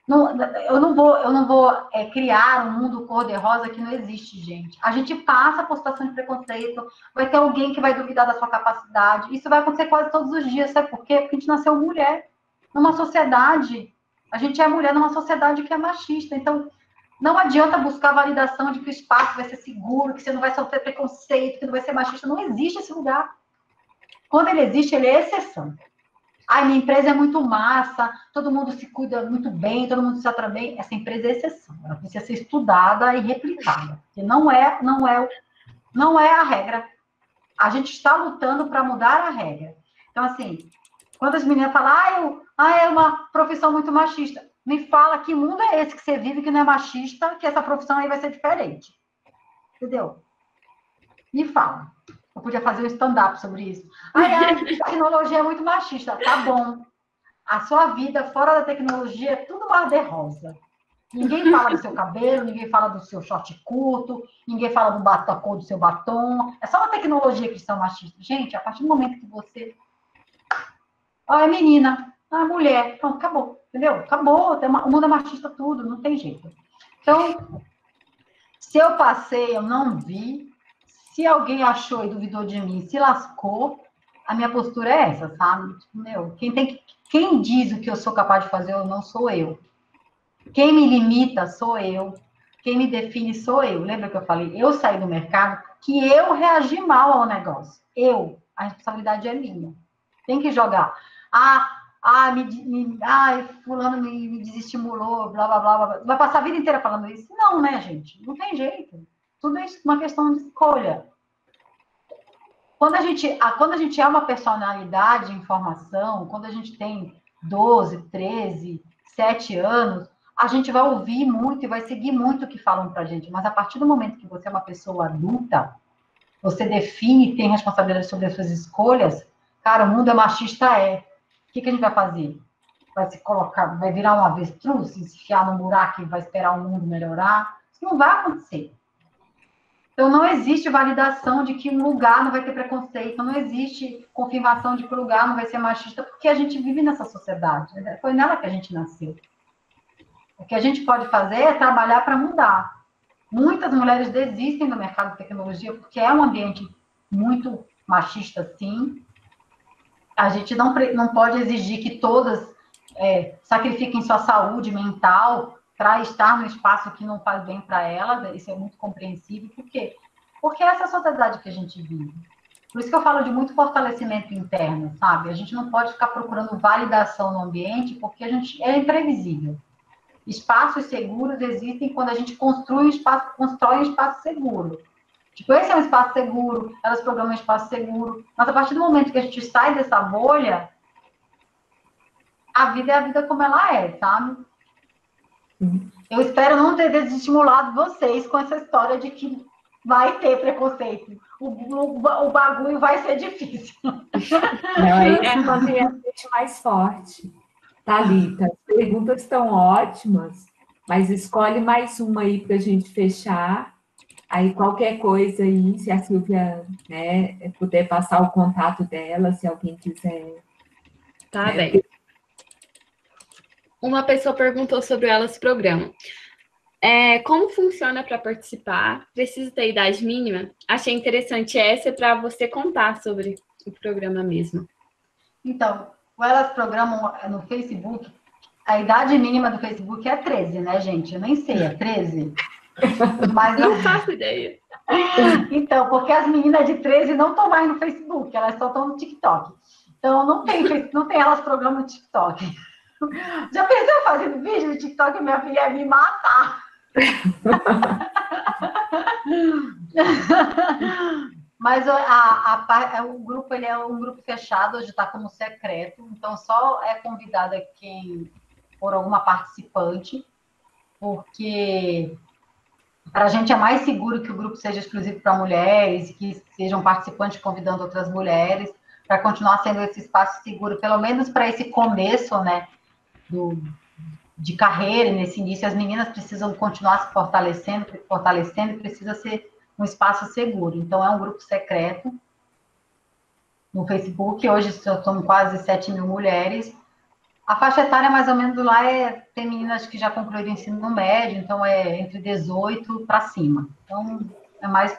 Eu não vou criar um mundo cor-de-rosa que não existe, gente. A gente passa por situação de preconceito, vai ter alguém que vai duvidar da sua capacidade. Isso vai acontecer quase todos os dias, sabe por quê? Porque a gente nasceu mulher. Numa sociedade, a gente é mulher numa sociedade que é machista. Então, não adianta buscar validação de que o espaço vai ser seguro, que você não vai sofrer preconceito, que não vai ser machista. Não existe esse lugar. Quando ele existe, ele é exceção. Minha empresa é muito massa, todo mundo se cuida muito bem, todo mundo se trata bem. Essa empresa é exceção. Ela precisa ser estudada e replicada. Porque não é a regra. A gente está lutando para mudar a regra. Então, assim, quando as meninas falam, é uma profissão muito machista, me fala que mundo é esse que você vive que não é machista, que essa profissão aí vai ser diferente. Entendeu? Me fala. Eu podia fazer um stand-up sobre isso. A tecnologia é muito machista. Tá bom. A sua vida fora da tecnologia é tudo mar-de-rosa. Ninguém fala do seu cabelo, ninguém fala do seu short curto, ninguém fala da cor do seu batom. É só uma tecnologia que são machistas. Gente, a partir do momento que você... é menina, mulher. Pronto, acabou. Entendeu? Acabou. O mundo é machista tudo, não tem jeito. Então, se eu passei, eu não vi. Se alguém achou e duvidou de mim, se lascou, a minha postura é essa, sabe? Quem diz o que eu sou capaz de fazer ou não sou eu. Quem me limita sou eu. Quem me define sou eu. Lembra que eu falei? Eu saí do mercado que eu reagi mal ao negócio. A responsabilidade é minha. Tem que jogar. Fulano me desestimulou, blá, blá, blá, blá. Vai passar a vida inteira falando isso? Não, né, gente? Não tem jeito. Tudo é uma questão de escolha. Quando a gente é uma personalidade em formação, quando a gente tem 12, 13, 7 anos, a gente vai ouvir muito e vai seguir muito o que falam pra gente. Mas a partir do momento que você é uma pessoa adulta, você define e tem responsabilidade sobre as suas escolhas, cara, o mundo é machista, O que a gente vai fazer? Vai virar um avestruz, se enfiar num buraco e vai esperar o mundo melhorar? Isso não vai acontecer. Então, não existe validação de que um lugar não vai ter preconceito, não existe confirmação de que o lugar não vai ser machista, porque a gente vive nessa sociedade. Foi nela que a gente nasceu. O que a gente pode fazer é trabalhar para mudar. Muitas mulheres desistem do mercado de tecnologia porque é um ambiente muito machista, sim. A gente não pode exigir que todas sacrifiquem sua saúde mental para estar no espaço que não faz bem para ela, isso é muito compreensível. Por quê? Porque essa é a sociedade que a gente vive. Por isso que eu falo de muito fortalecimento interno, sabe? A gente não pode ficar procurando validação no ambiente, porque a gente é imprevisível. Espaços seguros existem quando a gente constrói um espaço seguro. Tipo, esse é um espaço seguro, elas programam um espaço seguro, mas a partir do momento que a gente sai dessa bolha, a vida é a vida como ela é, sabe? Eu espero não ter desestimulado vocês com essa história de que vai ter preconceito. O bagulho vai ser difícil. Não, é isso que mantém a gente mais forte. Thalita, as perguntas estão ótimas, mas escolhe mais uma aí para a gente fechar. Aí qualquer coisa aí, se a Silvia puder passar o contato dela, se alguém quiser. Tá bem. Uma pessoa perguntou sobre o Elas Programa. Como funciona para participar? Precisa ter idade mínima? Achei interessante essa para você contar sobre o programa mesmo. Então, o Elas Programam no Facebook, a idade mínima do Facebook é 13, né, gente? Eu nem sei, é 13? Mas não faço ideia. Então, porque as meninas de 13 não estão mais no Facebook, elas só estão no TikTok. Então, não tem Elas Programam no TikTok. Já pensou fazendo vídeo no TikTok? Minha filha ia me matar. Mas o grupo ele é um grupo fechado, hoje está como secreto, então só é convidada quem for alguma participante, porque para a gente é mais seguro que o grupo seja exclusivo para mulheres, que sejam participantes convidando outras mulheres, para continuar sendo esse espaço seguro, pelo menos para esse começo, né, de carreira, nesse início, as meninas precisam continuar se fortalecendo, precisa ser um espaço seguro. Então, é um grupo secreto no Facebook, hoje somos quase 7 mil mulheres. A faixa etária, mais ou menos, lá tem meninas que já concluíram o ensino médio, então é entre 18 para cima. Então, é mais...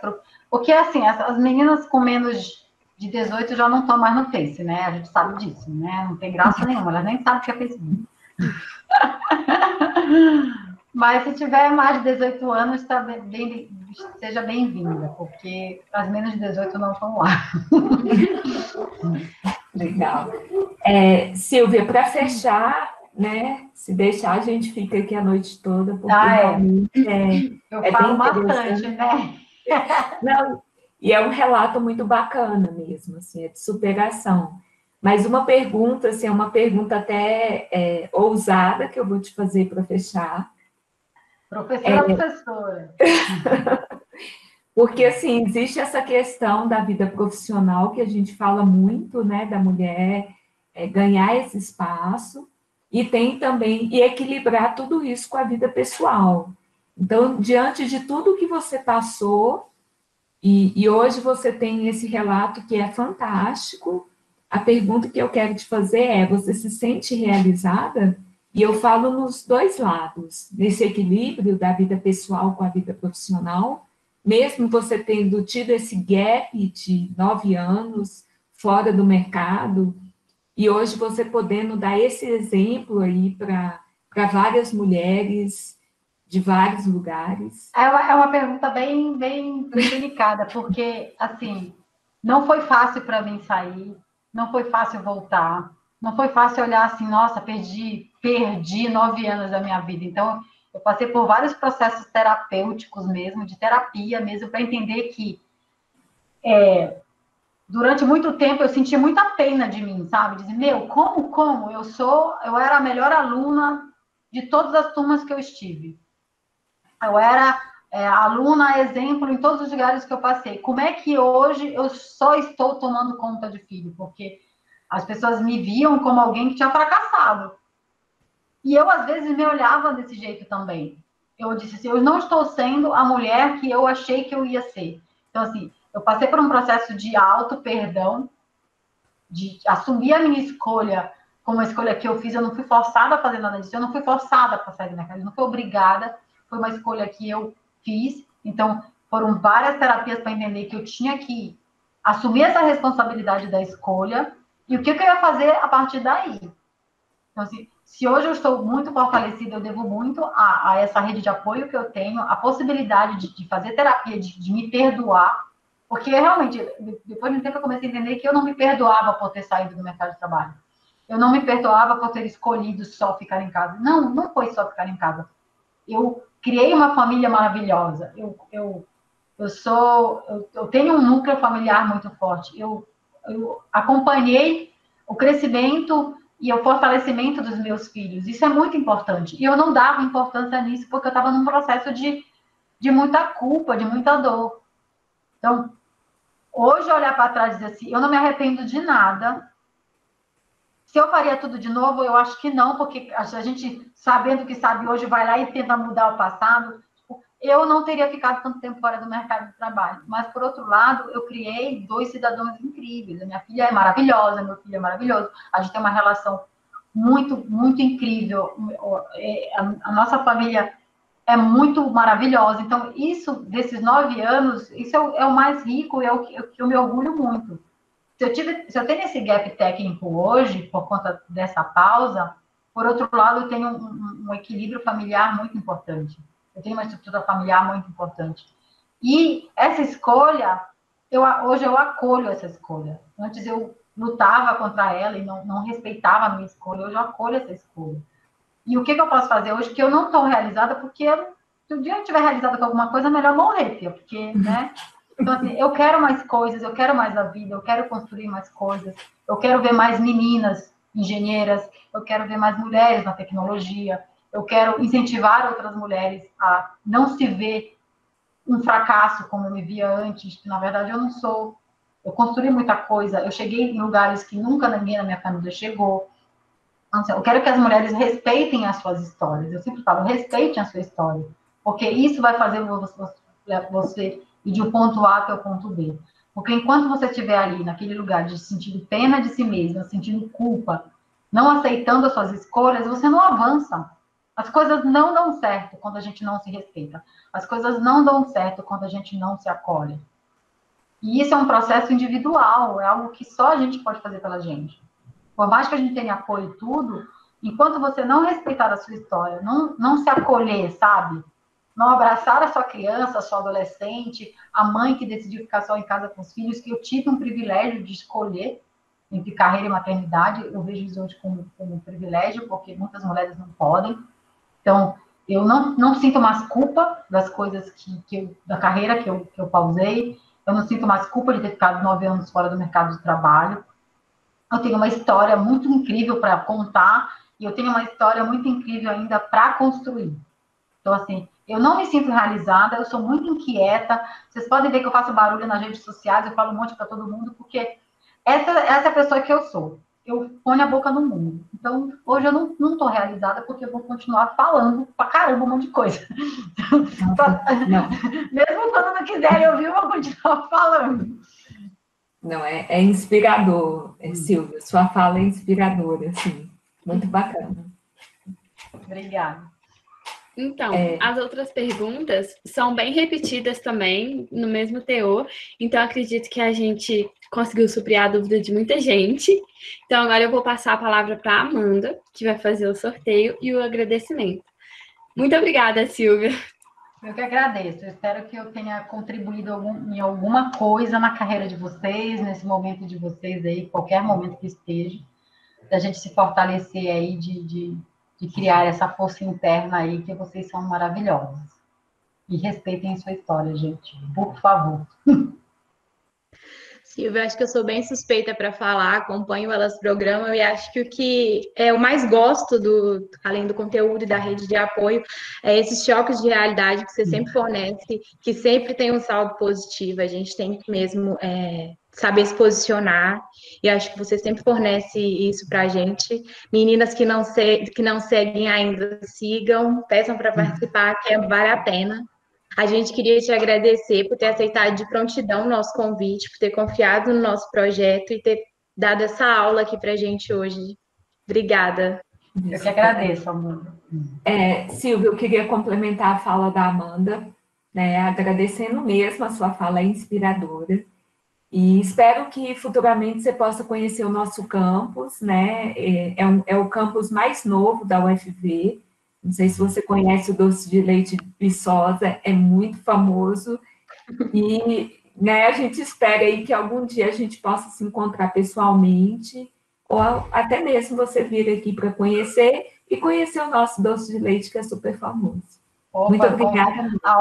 Porque, assim, as meninas com menos de 18 já não estão mais no Face, né? A gente sabe disso, né? Não tem graça nenhuma, elas nem sabem o que é Facebook. Mas se tiver mais de 18 anos, seja bem-vinda, porque as menos de 18 não estão lá. Legal. Silvia, para fechar, né? Se deixar, a gente fica aqui a noite toda, porque realmente eu falo bastante, né? Não, E é um relato muito bacana mesmo, assim, é de superação. Mas uma pergunta, assim, é uma pergunta até ousada que eu vou te fazer para fechar. Professora. Porque, assim, existe essa questão da vida profissional que a gente fala muito, né, da mulher ganhar esse espaço, e tem também, e equilibrar tudo isso com a vida pessoal. Então, diante de tudo que você passou, e hoje você tem esse relato que é fantástico, a pergunta que eu quero te fazer é: você se sente realizada? E eu falo nos dois lados, nesse equilíbrio da vida pessoal com a vida profissional, mesmo você tendo tido esse gap de 9 anos fora do mercado, e hoje você podendo dar esse exemplo aí para várias mulheres de vários lugares. É uma pergunta bem delicada, porque, assim, não foi fácil para mim sair, não foi fácil voltar, não foi fácil olhar assim, nossa, perdi 9 anos da minha vida. Então, eu passei por vários processos terapêuticos mesmo, de terapia mesmo, para entender que durante muito tempo eu sentia muita pena de mim, sabe? Dizer, meu, como? Eu era a melhor aluna de todas as turmas que eu estive. Eu era aluna exemplo em todos os lugares que eu passei. Como é que hoje eu só estou tomando conta de filho? Porque as pessoas me viam como alguém que tinha fracassado. E eu, às vezes, me olhava desse jeito também. Eu disse assim, eu não estou sendo a mulher que eu achei que eu ia ser. Então, assim, eu passei por um processo de auto-perdão, de assumir a minha escolha como uma escolha que eu fiz. Eu não fui forçada a fazer nada disso, eu não fui forçada para sair da minha casa, eu não fui obrigada, foi uma escolha que eu fiz. Então, foram várias terapias para entender que eu tinha que assumir essa responsabilidade da escolha e o que eu ia fazer a partir daí. Então, assim, se hoje eu estou muito fortalecida, eu devo muito a essa rede de apoio que eu tenho, a possibilidade de fazer terapia, de me perdoar, porque realmente, depois de um tempo eu comecei a entender que eu não me perdoava por ter saído do mercado de trabalho. Eu não me perdoava por ter escolhido só ficar em casa. Não foi só ficar em casa. Eu criei uma família maravilhosa. Eu tenho um núcleo familiar muito forte. Eu acompanhei o crescimento e o fortalecimento dos meus filhos. Isso é muito importante. E eu não dava importância nisso porque eu estava num processo de muita culpa, de muita dor. Então, hoje olhar para trás e dizer assim, eu não me arrependo de nada. Se eu faria tudo de novo, eu acho que não, porque a gente, sabendo o que sabe hoje, vai lá e tenta mudar o passado. Eu não teria ficado tanto tempo fora do mercado de trabalho. Mas, por outro lado, eu criei 2 cidadãos incríveis. A minha filha é maravilhosa, meu filho é maravilhoso. A gente tem uma relação muito, muito incrível. A nossa família é muito maravilhosa. Então, isso, desses 9 anos, isso é o mais rico e é o que eu me orgulho muito. Se eu tenho esse gap técnico hoje, por conta dessa pausa, por outro lado, eu tenho um equilíbrio familiar muito importante. Eu tenho uma estrutura familiar muito importante. E essa escolha, hoje eu acolho essa escolha. Antes eu lutava contra ela e não respeitava a minha escolha. Hoje eu acolho essa escolha. E o que eu posso fazer hoje que eu não estou realizada, porque se um dia eu estiver realizada com alguma coisa, é melhor morrer, filha, porque, né? Então, assim, eu quero mais coisas, eu quero mais da vida, eu quero construir mais coisas, eu quero ver mais meninas engenheiras, eu quero ver mais mulheres na tecnologia, eu quero incentivar outras mulheres a não se ver um fracasso como eu me via antes, que na verdade eu não sou. Eu construí muita coisa, eu cheguei em lugares que nunca ninguém na minha família chegou. Então, assim, eu quero que as mulheres respeitem as suas histórias. Eu sempre falo, respeitem a sua história, porque isso vai fazer você ir de um ponto A até o ponto B. Porque enquanto você estiver ali, naquele lugar, de sentindo pena de si mesma, sentindo culpa, não aceitando as suas escolhas, você não avança. As coisas não dão certo quando a gente não se respeita. As coisas não dão certo quando a gente não se acolhe. E isso é um processo individual, é algo que só a gente pode fazer pela gente. Por mais que a gente tenha apoio e tudo, enquanto você não respeitar a sua história, não se acolher, sabe? Não abraçar a sua criança, a sua adolescente, a mãe que decidiu ficar só em casa com os filhos, que eu tive um privilégio de escolher entre carreira e maternidade. Eu vejo isso hoje como um privilégio, porque muitas mulheres não podem. Então, eu não sinto mais culpa das coisas da carreira que eu pausei. Eu não sinto mais culpa de ter ficado 9 anos fora do mercado de trabalho. Eu tenho uma história muito incrível para contar e eu tenho uma história muito incrível ainda para construir. Então, assim, eu não me sinto realizada, eu sou muito inquieta. Vocês podem ver que eu faço barulho nas redes sociais, eu falo um monte para todo mundo, porque essa é a pessoa que eu sou. Eu ponho a boca no mundo. Então, hoje eu não estou realizada, porque eu vou continuar falando pra caramba um monte de coisa. Não. Mesmo quando não quiserem ouvir, eu vou continuar falando. Não, é inspirador, Silvia. Sua fala é inspiradora, assim. Muito bacana. Obrigada. Então, as outras perguntas são bem repetidas também, no mesmo teor. Então, acredito que a gente conseguiu suprir a dúvida de muita gente. Então, agora eu vou passar a palavra para a Amanda, que vai fazer o sorteio e o agradecimento. Muito obrigada, Silvia. Eu que agradeço. Eu espero que eu tenha contribuído em alguma coisa na carreira de vocês, nesse momento de vocês aí, qualquer momento que esteja, da gente se fortalecer aí, de criar essa força interna aí, que vocês são maravilhosos. E respeitem sua história, gente, por favor. Silvia, acho que eu sou bem suspeita para falar, acompanho elas programa e acho que o que eu mais gosto além do conteúdo e da rede de apoio, é esses choques de realidade que você sempre fornece, que sempre tem um saldo positivo. A gente tem que mesmo saber se posicionar, e acho que você sempre fornece isso para a gente. Meninas que não seguem ainda, sigam, peçam para participar, que vale a pena. A gente queria te agradecer por ter aceitado de prontidão o nosso convite, por ter confiado no nosso projeto e ter dado essa aula aqui para a gente hoje. Obrigada. Eu que agradeço, Amanda. Silvia, eu queria complementar a fala da Amanda, né, agradecendo mesmo, a sua fala é inspiradora. E espero que futuramente você possa conhecer o nosso campus, né? É o campus mais novo da UFV. Não sei se você conhece o doce de leite Viçosa, é muito famoso. E, né, a gente espera aí que algum dia a gente possa se encontrar pessoalmente, ou até mesmo você vir aqui para conhecer e conhecer o nosso doce de leite, que é super famoso. Opa, muito obrigada. A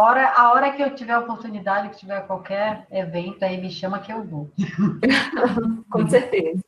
hora que eu tiver oportunidade, que tiver qualquer evento, aí me chama que eu vou. Com certeza.